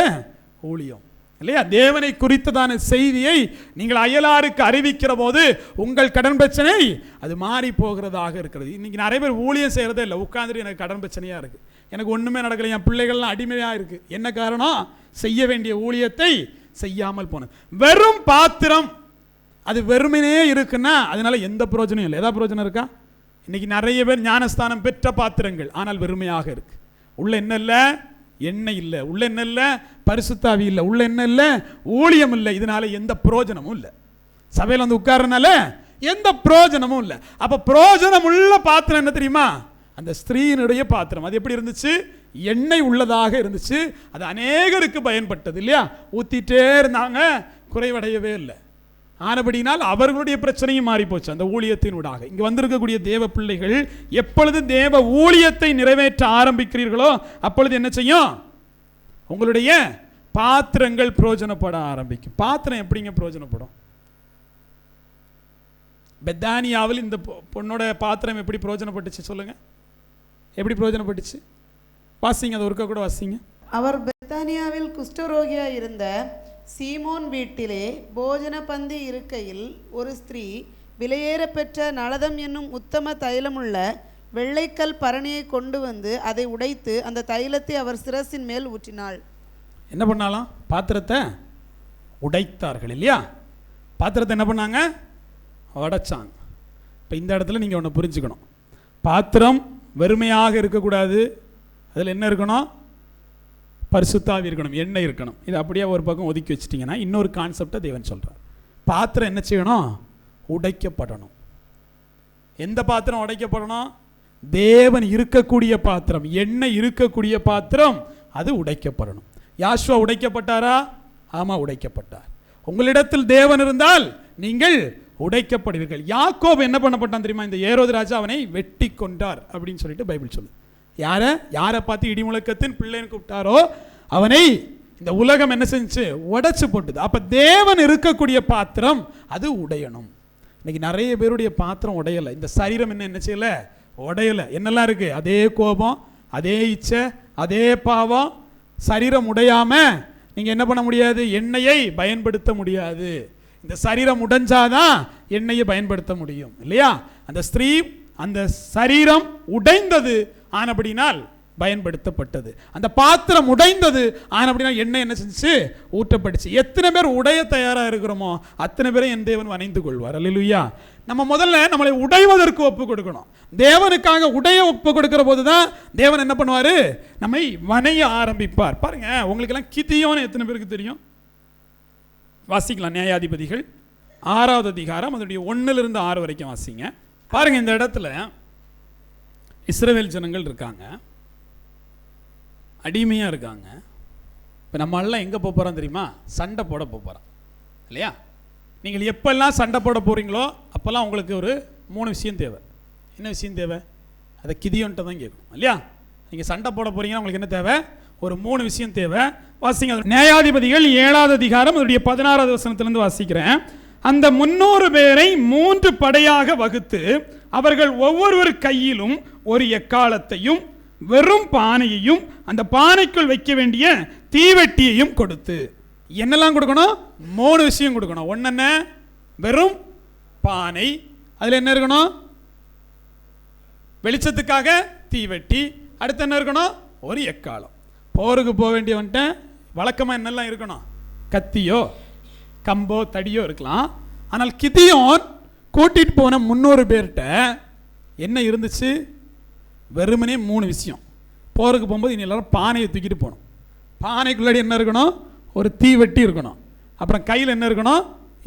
ஊழியம் இல்லையா? தேவனை குறித்ததான செய்தியை நீங்கள் அயலாருக்கு அறிவிக்கிற போது உங்கள் கடன் பிரச்சனை அது மாறி போகிறதாக இருக்கிறது. இன்னைக்கு நிறைய பேர் ஊழியம் செய்யறதே இல்லை, உட்காந்துட்டு எனக்கு கடன் பிரச்சனையா இருக்கு, எனக்கு ஒண்ணுமே நடக்கல, என் பிள்ளைகள்லாம் அடிமையா இருக்கு. என்ன காரணம்? செய்ய வேண்டிய ஊழியத்தை செய்யாமல் போனது. வெறும் பாத்திரம் அது வெறுமனே இருக்குன்னா அதனால எந்த பிரயோஜனம் இல்லை. ஏதாவது பிரயோஜனம் இருக்கா? இன்னைக்கு நிறைய பேர் ஞானஸ்தானம் பெற்ற பாத்திரங்கள், ஆனால் வெறுமையாக இருக்கு. உள்ள என்ன இல்லை? எண்ணெய் இல்லை. உள்ள என்ன இல்லை? பரிசுத்த ஆவி இல்லை. உள்ள என்ன இல்லை? ஊழியம் இல்லை. இதனால எந்த பிரயோஜனமும் இல்லை. சபையில் வந்து உட்கார்றனால எந்த பிரயோஜனமும் இல்லை. அப்போ பிரயோஜனம் உள்ள பாத்திரம் என்ன தெரியுமா? அந்த ஸ்திரீனுடைய பாத்திரம். அது எப்படி இருந்துச்சு? எண்ணெய் உள்ளதாக இருந்துச்சு. அது அநேகருக்கு பயன்பட்டது இல்லையா? ஊற்றிட்டே இருந்தாங்க, குறைவடையவே இல்லை. ஆனபடினால் அவர்களுடைய பிரச்சனையும் மாறி போச்சு அந்த ஊழியத்தினூடாக. இங்கே வந்திருக்கக்கூடிய தேவ பிள்ளைகள் எப்பொழுது தேவ ஊழியத்தை நிறைவேற்ற ஆரம்பிக்கிறீர்களோ அப்பொழுது என்ன செய்யும்? உங்களுடைய பாத்திரங்கள் பிரயோஜனப்பட ஆரம்பிக்கும். பாத்திரம் எப்படிங்க பிரயோஜனப்படும்? பெத்தானியாவில் இந்த பொண்ணோட பாத்திரம் எப்படி பிரயோஜனப்பட்டுச்சு சொல்லுங்க? எப்படி பிரயோஜனப்பட்டுச்சு? வாசிங்க, அதை ஒருக்க கூட வாசிங்க. அவர் பெத்தானியாவில் குஷ்டரோகியா இருந்த சீமோன் வீட்டிலே போஜன பந்தி இருக்கையில் ஒரு ஸ்திரீ விலையேறப்பெற்ற நளதம் என்னும் உத்தம தைலமுள்ள வெள்ளைக்கல் பரணியை கொண்டு வந்து அதை உடைத்து அந்த தைலத்தை அவர் சிரசின் மேல் ஊற்றினாள். என்ன பண்ணாலாம்? பாத்திரத்தை உடைத்தார்கள் இல்லையா? பாத்திரத்தை என்ன பண்ணாங்க? உடைச்சாங்க. இப்போ இந்த இடத்துல நீங்கள் ஒன்று புரிஞ்சுக்கணும். பாத்திரம் வெறுமையாக இருக்கக்கூடாது. அதில் என்ன இருக்கணும்? பரிசுத்தாவி இருக்கணும், எண்ணெய் இருக்கணும். இது அப்படியே ஒரு பக்கம் ஒதுக்கி வச்சிட்டிங்கன்னா இன்னொரு கான்செப்டை தேவன் சொல்கிறார். பாத்திரம் என்ன செய்யணும்? உடைக்கப்படணும். எந்த பாத்திரம் உடைக்கப்படணும்? தேவன் இருக்கக்கூடிய பாத்திரம், எண்ணெய் இருக்கக்கூடிய பாத்திரம், அது உடைக்கப்படணும். யாஷுவா உடைக்கப்பட்டாரா? ஆமாம், உடைக்கப்பட்டார். உங்களிடத்தில் தேவன் இருந்தால் நீங்கள் உடைக்கப்படுவீர்கள். யாக்கோபு என்ன பண்ணப்பட்டான் தெரியுமா? இந்த ஏரோது ராஜா அவனை வெட்டி கொண்டார் அப்படின்னு சொல்லிட்டு பைபிள் சொல்லு. யாரை பார்த்து இடிமுழக்கத்தின் பிள்ளைன்னு கூப்பிட்டாரோ அவனை இந்த உலகம் என்ன செஞ்சு? உடைச்சு போட்டுது. அப்ப தேவன் இருக்கக்கூடிய பாத்திரம் அது உடையணும். இன்னைக்கு நிறைய பேருடைய பாத்திரம் உடையலை. இந்த சரீரம் என்ன செய்யல? உடையலை. என்னெல்லாம் இருக்கு? அதே கோபம், அதே இச்சை, அதே பாவம். சரீரம் உடையாம நீங்க என்ன பண்ண முடியாது? எண்ணெயை பயன்படுத்த முடியாது. இந்த சரீரம் உடைஞ்சாதான் எண்ணெயை பயன்படுத்த முடியும் இல்லையா? அந்த ஸ்திரீ அந்த சரீரம் உடைந்தது, ஆனபடினால் பயன்படுத்தப்பட்டது. அந்த பாத்திரம் உடைந்தது, ஆனபடினால் எண்ணெய் என்ன செஞ்சு? ஊற்றப்பட்டுச்சு. எத்தனை பேர் உடைய தயாராக இருக்கிறோமோ அத்தனை பேரை என் தேவன் வணைந்து கொள்வார். அல்லேலூயா. நம்ம முதல்ல நம்மளை உடைவதற்கு ஒப்பு கொடுக்கணும். தேவனுக்காக உடைய ஒப்பு கொடுக்கிற போது தான் தேவன் என்ன பண்ணுவார்? நம்மை வணைய ஆரம்பிப்பார். பாருங்க, உங்களுக்கெல்லாம் கிதியோன் எத்தனை பேருக்கு தெரியும்? வாசிக்கலாம். நியாயாதிபதிகள் 6வது அதிகாரம் அதனுடைய 1 to 6 வரைக்கும் வாசிங்க. பாருங்க, இந்த இடத்துல இஸ்ரவேல் ஜனங்கள் இருக்காங்க, அடிமையாக இருக்காங்க. இப்போ நம்ம எல்லாம் எங்கே போக போகிறோம் தெரியுமா? சண்டை போட போகிறோம் இல்லையா? நீங்கள் எப்பெல்லாம் சண்டை போட போகிறீங்களோ அப்போல்லாம் உங்களுக்கு ஒரு 3 விஷயம் தேவை. என்ன விஷயம் தேவை? அதை கிதியோன்ட்ட தான் கேட்கணும் இல்லையா? நீங்கள் சண்டை போட போகிறீங்கன்னா உங்களுக்கு என்ன தேவை? ஒரு 3 விஷயம் தேவை. வாசிங்க. நியாயாதிபதிகள் 7வது அதிகாரம் அதனுடைய 16வது வசனத்திலிருந்து வாசிக்கிறேன். அந்த 300 பேரை 3 படையாக வகுத்து அவர்கள் ஒவ்வொருவர் கையிலும் ஒரு எக்காலத்தையும் வெறும் பானையையும் அந்த பானைக்குள் வைக்க வேண்டிய தீவெட்டியையும் கொடுத்து. என்னெல்லாம் கொடுக்கணும்? 3 விஷயம் கொடுக்கணும். ஒன்று என்ன? வெறும் பானை. அதில் என்ன இருக்கணும்? வெளிச்சத்துக்காக தீவெட்டி. அடுத்து என்ன இருக்கணும்? ஒரு எக்காலம். போருக்கு போக வேண்டியவன்ட்ட வழக்கமாக என்னெல்லாம் இருக்கணும்? கத்தியோ கம்போ தடியோ இருக்கலாம். ஆனால் கிதியோன் கூட்டிட்டு போன 300 பேர்கிட்ட என்ன இருந்துச்சு? வெறுமனே 3 விஷயம். போருக்கு போகும்போது இனி எல்லாரும் பானையை தூக்கிட்டு போகணும். பானைக்குள்ளாடி என்ன இருக்கணும்? ஒரு தீவெட்டி இருக்கணும். அப்புறம் கையில் என்ன இருக்கணும்?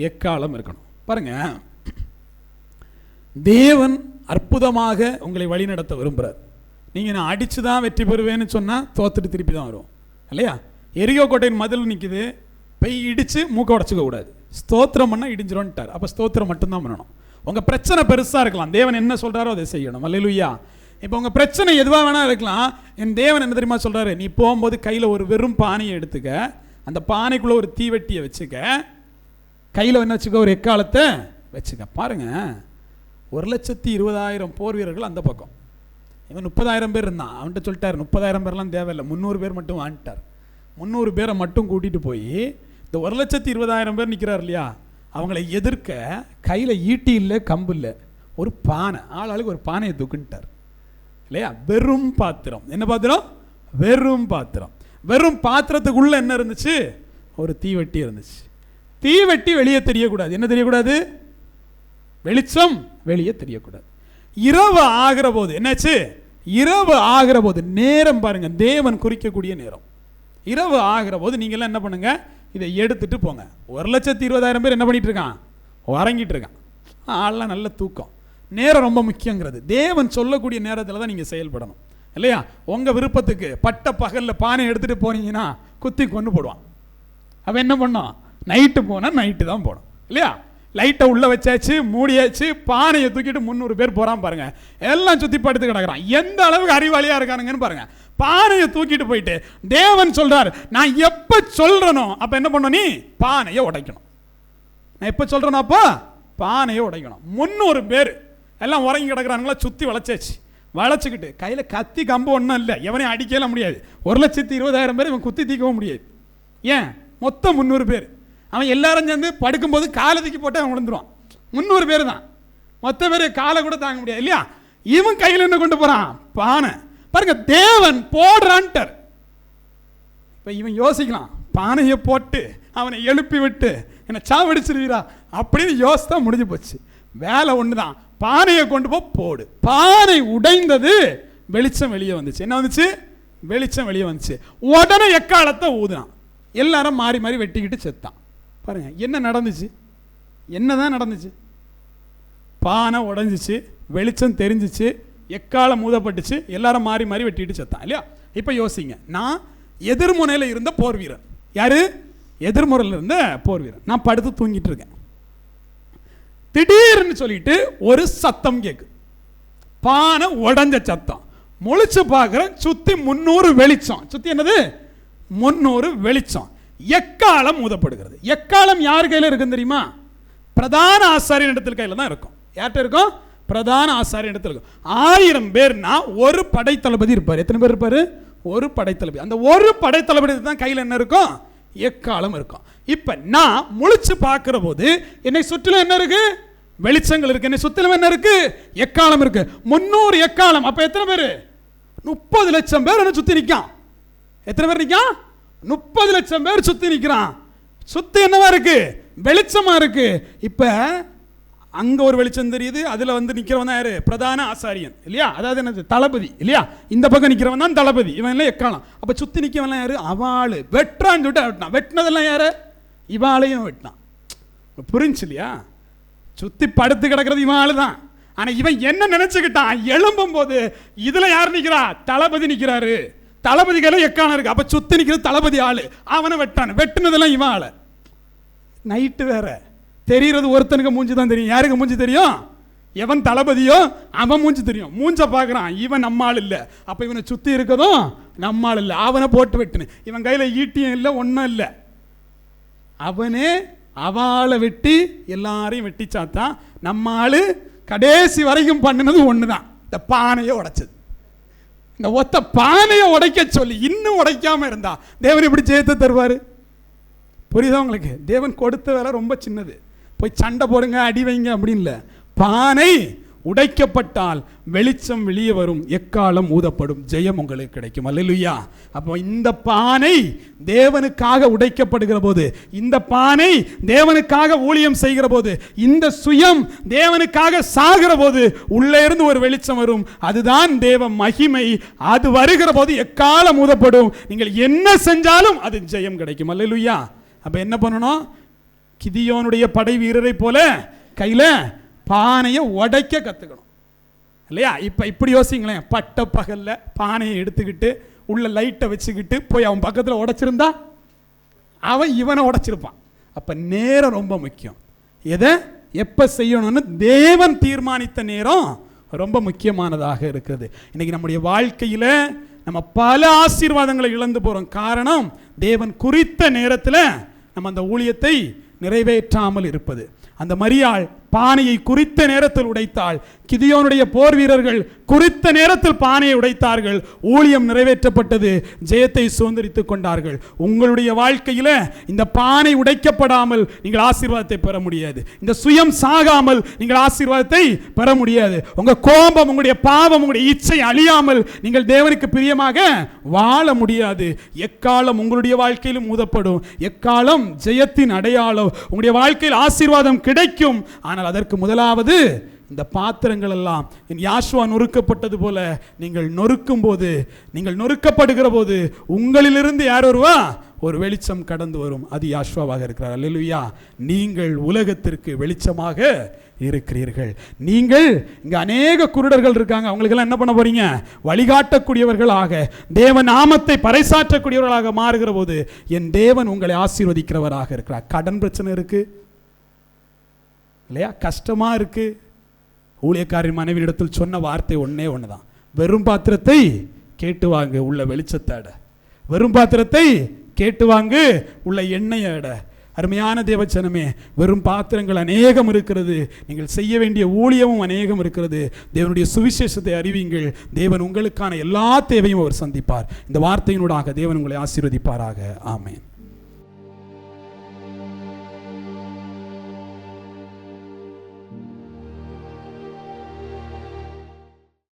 எக்காலம் இருக்கணும். பாருங்க, தேவன் அற்புதமாக உங்களை வழிநடத்த விரும்புகிறார். நீங்கள் நான் அடித்து தான் வெற்றி பெறுவேன்னு சொன்னால் தோத்துட்டு திருப்பி தான் வரும் இல்லையா? எரியோ கோட்டையின் மதில் நிற்குது, போய் இடித்து மூக்க உடச்சிக்க கூடாது. ஸ்தோத்திரம் பண்ணால் இடிஞ்சிரும்ட்டார். அப்போ ஸ்தோத்திரம் மட்டும்தான் பண்ணணும். உங்கள் பிரச்சனை பெருசாக இருக்கலாம், தேவன் என்ன சொல்கிறாரோ அதை செய்யணும். அல்லேலூயா. இப்போ உங்கள் பிரச்சனை எதுவாக வேணா இருக்கலாம். என் தேவன் என்ன தெரியுமா சொல்கிறாரு? நீ போகும்போது கையில் ஒரு வெறும் பானையை எடுத்துக்க, அந்த பானைக்குள்ளே ஒரு தீவெட்டியை வச்சுக்க, கையில் என்ன வச்சுக்க? ஒரு எக்காலத்தை வச்சுக்க. பாருங்க, 1,20,000 போர் வீரர்கள் அந்த பக்கம். இவன் 30,000 பேர் இருந்தான். அவன்கிட்ட சொல்லிட்டார் 30,000 பேர்லாம் தேவையில்லை, 300 பேர் மட்டும் வாங்கிட்டார். 300 பேரை மட்டும் கூட்டிகிட்டு போய் இந்த 1,20,000 பேர் நிற்கிறார் இல்லையா, அவங்களை எதிர்க்க கையில் ஈட்டி இல்லை, கம்பு இல்லை, ஒரு பானை. ஆளுக்கு ஒரு பானையை தூக்குன்ட்டார் இல்லையா? வெறும் பாத்திரம். என்ன பாத்திரம்? வெறும் பாத்திரம். வெறும் பாத்திரத்துக்குள்ள என்ன இருந்துச்சு? ஒரு தீவெட்டி இருந்துச்சு. தீவெட்டி வெளியே தெரியக்கூடாது. என்ன தெரியக்கூடாது? வெளிச்சம் வெளியே தெரியக்கூடாது. இரவு ஆகிற போது என்னாச்சு? இரவு ஆகிற போது நேரம் பாருங்க, தேவன் குறிக்கக்கூடிய நேரம். இரவு ஆகிற போது நீங்கள்லாம் என்ன பண்ணுங்க? இதை எடுத்துட்டு போங்க. 1,20,000 பேர் என்ன பண்ணிட்டு இருக்கான்? உறங்கிட்டு இருக்கான். ஆள்லாம் நல்ல தூக்கம். நேரம் ரொம்ப முக்கியங்கிறது. தேவன் சொல்லக்கூடிய நேரத்தில் தான் நீங்கள் செயல்படணும் இல்லையா? உங்கள் விருப்பத்துக்கு பட்ட பகலில் பானை எடுத்துகிட்டு போனீங்கன்னா குத்தி கொண்டு போடுவான். அவன் என்ன பண்ணோம்? நைட்டு போனால் நைட்டு தான் போகணும் இல்லையா? லைட்டை உள்ளே வச்சாச்சு, மூடியாச்சு, பானையை தூக்கிட்டு 300 பேர் போகிறான் பாருங்க. எல்லாம் சுற்றி படுத்து கிடக்குறான். எந்த அளவுக்கு அறிவாளியாக இருக்கானுங்கன்னு பாருங்க. பானையை தூக்கிட்டு போயிட்டு தேவன் சொல்றார், நான் எப்போ சொல்றனோ அப்போ என்ன பண்ணணும்? நீ பானையை உடைக்கணும். நான் எப்போ சொல்றேனோ அப்போ பானையை உடைக்கணும். 300 பேர் எல்லாம் உறங்கி கிடக்குறானுங்களா, சுற்றி வளைச்சாச்சு. வளைச்சிக்கிட்டு கையில் கத்தி கம்பு ஒன்றும் இல்லை, எவனையும் அடிக்கலாம் முடியாது. 1,20,000 பேர் இவன் குத்தி தீக்கவும் முடியாது. ஏன்? மொத்தம் 300 பேர். அவன் எல்லாரும் சேர்ந்து படுக்கும்போது காலை தூக்கி போட்டு அவன் விழுந்துருவான். 300 பேர் தான், மொத்த பேர் காலை கூட தாங்க முடியாது இல்லையா? இவன் கையில் என்ன கொண்டு போறான்? பானை. பாருங்க, தேவன் போடுறான்ட்டார். இப்போ இவன் யோசிக்கலாம், பானையை போட்டு அவனை எழுப்பி விட்டு என்னை சாவடிச்சிருவீரா அப்படின்னு யோசித்தா முடிஞ்சு போச்சு. வேலை ஒன்று தான், பானையை கொண்டு போடு. பானை உடைந்தது, வெளிச்சம் வெளியே வந்துச்சு. என்ன வந்துச்சு? வெளிச்சம் வெளியே வந்துச்சு. உடனே எக்காலத்தை ஊதுனான். எல்லாரும் மாறி மாறி வெட்டிக்கிட்டு செத்தான். பாருங்க என்ன நடந்துச்சு? என்னதான் நடந்துச்சு? பானை உடஞ்சிச்சு, வெளிச்சம் தெரிஞ்சிச்சு, எக்காலம் மூதப்பட்டுச்சு, எல்லாரும் மாறி மாறி வெட்டிட்டு செத்தான் இல்லையா? இப்போ யோசிங்க, நான் எதிர்முனையில் இருந்த போர் வீரன். யாரு? எதிர்முறையில் இருந்த போர் வீரன். நான் படுத்து தூங்கிட்டு இருக்கேன். திடீர்னு சொல்லிட்டு ஒரு சத்தம் கேக்கு, பானை உடஞ்ச சத்தம். முழிச்சு பார்க்குறேன், சுத்தி 300 வெளிச்சம். சுத்தி என்னது? 300 வெளிச்சம். எக்காலம் ஊதப்படுகிறது. எக்காலம் யார் கையில் இருக்குன்னு தெரியுமா? பிரதான ஆசாரியன் இடத்துல கையில் தான் இருக்கும். யார்கிட்ட இருக்கும்? பிரதான ஆசாரியன் இடத்துல இருக்கும். 1000 பேர்னா ஒரு படைத்தளபதி இருப்பார். எத்தனை பேர் இருப்பாரு? ஒரு படைத்தளபதி. அந்த ஒரு படைத்தளபதி தான் கையில் என்ன இருக்கும்? எக்காலம் இருக்கும். இப்ப நான் முழிச்சு பார்க்கிற போது என்னை சுற்றிலும் என்ன இருக்கு? வெளிச்சங்கள் இருக்கு. என்னை சுற்றிலும் என்ன இருக்கு? எக்காலம் இருக்கு. 300 எக்காலம். அப்ப எத்தனை பேர்? 30 லட்சம் பேர் என்ன சுத்தி நிற்கான். எத்தனை பேர் நிற்கான்? 30 லட்சம் பேர் சுத்தி நிற்கிறான். சுத்தி என்னவா இருக்கு? வெளிச்சமா இருக்கு. இப்ப அங்க ஒரு வெளிச்சம் தெரியுது. அதுல வந்து நிக்கிறவன் யாரு? பிரதான ஆசாரியன் இல்லையா? அதாவது என்னது? தளபதி இல்லையா? இந்த பக்கம் நிக்கிறவன் தான் தளபதி. இவன் எல்லாம் எக்காலம். அப்ப சுத்தி நிக்கிறவன் யாரு? அவாளு. வெட்டுறான்னு சொல்லிட்டு வெட்டினான். வெட்டினதெல்லாம் யாரு? இவாளையும் வெட்டினான். புரிஞ்சு இல்லையா? சுத்தி படுத்து கிடக்கிறது இவன் ஆளு தான். ஆனா இவன் என்ன நினைச்சுக்கிட்டான்? எழும்பும் போது இதுல யார் நிக்கிறா? தளபதி நிக்கிறாரு. தளபதி கையில எக்காலம் இருக்கு. அப்ப சுத்தி நிக்கிறது தளபதி ஆளு. அவனை வெட்டான். வெட்டினதெல்லாம் இவன் ஆளு. நைட்டு வேற தெரிகிறது. ஒருத்தனுக்கு மூஞ்சி தான் தெரியும். யாருக்கு மூஞ்சி தெரியும்? எவன் தளபதியோ அவன் மூஞ்சி தெரியும். மூஞ்ச பார்க்குறான். இவன் நம்மாள் இல்லை. அப்போ இவனை சுற்றி இருக்கதும் நம்மாள் இல்லை. அவனை போட்டு வெட்டுனு. இவன் கையில் ஈட்டியும் இல்லை, ஒன்றும் இல்லை. அவனே அவளை வெட்டி எல்லாரையும் வெட்டி சாத்தான். நம்ம ஆளு கடைசி வரைக்கும் பண்ணினது ஒன்று தான், இந்த பானையை உடைச்சது. இந்த ஒத்த பானையை உடைக்க சொல்லி இன்னும் உடைக்காம இருந்தா தேவன் இப்படி ஜெயத்தை தருவார்? புரியுதா உங்களுக்கு? தேவன் கொடுத்த வேலை ரொம்ப சின்னது. போய் சண்டை போடுங்க, அடி வைங்க அப்படின்னு இல்லை. பானை உடைக்கப்பட்டால் வெளிச்சம் வெளியே வரும், எக்காலம் ஊதப்படும், ஜெயம் உங்களுக்கு கிடைக்கும். அல்லேலூயா. அப்போ இந்த பானை தேவனுக்காக உடைக்கப்படுகிற போது, இந்த பானை தேவனுக்காக ஊழியம் செய்கிற போது, இந்த சுயம் தேவனுக்காக சாகிற போது உள்ளே இருந்து ஒரு வெளிச்சம் வரும். அதுதான் தேவ மகிமை. அது வருகிற போது எக்காலம் ஊதப்படும். நீங்கள் என்ன செஞ்சாலும் அது ஜெயம் கிடைக்கும். அல்லேலூயா. அப்ப என்ன பண்ணணும்? கிதியோனுடைய படை வீரரை போல கையில பானையை உடைக்க கத்துக்கணும் இல்லையா? இப்ப இப்படி யோசிங்களேன். பட்ட பகல்ல பானையை எடுத்துக்கிட்டு உள்ள லைட்டை வச்சுக்கிட்டு போய் அவன் பக்கத்தில் உடைச்சிருந்தா அவன் இவனை உடைச்சிருப்பான். அப்ப நேரம் ரொம்ப முக்கியம். எதை எப்ப செய்யணும்னு தேவன் தீர்மானித்த நேரம் ரொம்ப முக்கியமானதாக இருக்குது. இன்னைக்கு நம்முடைய வாழ்க்கையில நம்ம பல ஆசீர்வாதங்களை இழந்து போறோம். காரணம் தேவன் குறித்த நேரத்தில் நம்ம அந்த ஊழியத்தை நிறைவேற்றாமல் இருப்பது. அந்த மரியாள் பானையை குறித்த நேரத்தில் உடைத்தாள். கிதியோனுடைய போர் வீரர்கள் குறித்த நேரத்தில் பானையை உடைத்தார்கள். ஊழியம் நிறைவேற்றப்பட்டது. ஜெயத்தை சுதந்திரித்துக் கொண்டார்கள். உங்களுடைய வாழ்க்கையில் இந்த பானை உடைக்கப்படாமல் நீங்கள் ஆசீர்வாதத்தை பெற முடியாது. இந்த சுயம் சாகாமல் நீங்கள் ஆசீர்வாதத்தை பெற முடியாது. உங்க கோபம், உங்களுடைய பாவம், உங்களுடைய இச்சை அழியாமல் நீங்கள் தேவனுக்கு பிரியமாக வாழ முடியாது. எக்காலம் உங்களுடைய வாழ்க்கையிலும் ஊதப்படும். எக்காலம் ஜெயத்தின் அடையாளம். உங்களுடைய வாழ்க்கையில் ஆசீர்வாதம் கிடைக்கும். ஆனால் அதற்கு முதலாவது இந்த பாத்திரங்கள் எல்லாம் யாஷுவா நொறுக்கப்பட்டது போல நீங்கள் நொறுக்கும் போது, நீங்கள் நொறுக்கப்படுகிற போது உங்களிலிருந்து யார் வருவா? ஒரு வெளிச்சம் கடந்து வரும். அது யாஷ்வாவாக இருக்கிறார். அல்லேலூயா. நீங்கள் உலகத்திற்கு வெளிச்சமாக இருக்கிறீர்கள். நீங்கள் இங்க அநேக குருடர்கள் இருக்காங்க, அவங்களுக்கெல்லாம் என்ன பண்ண போறீங்க? வழிகாட்டக்கூடியவர்களாக, தேவ நாமத்தை பறைசாற்றக்கூடியவர்களாக மாறுகிற போது என் தேவன் உங்களை ஆசீர்வதிக்கிறவராக இருக்கிறார். கடன் பிரச்சனை இருக்கு இல்லையா, கஷ்டமா இருக்கு. ஊழியக்காரின் மனைவியிடத்தில் சொன்ன வார்த்தை ஒன்னே ஒண்ணுதான், வெறும் பாத்திரத்தை கேட்டு வாங்கு உள்ள வெளிச்சத்தோட, வெறும் பாத்திரத்தை கேட்டு வாங்கு உள்ள எண்ணெயோட. அருமையான தேவச்சனமே, வெறும் பாத்திரங்கள் அநேகம் இருக்கிறது, நீங்கள் செய்ய வேண்டிய ஊழியமும் அநேகம் இருக்கிறது. தேவனுடைய சுவிசேஷத்தை அறிவிங்கள். தேவன் உங்களுக்கான எல்லா தேவையும் அவர் சந்திப்பார். இந்த வார்த்தையினூடாக தேவன் உங்களை ஆசீர்வதிப்பாராக. ஆமென்.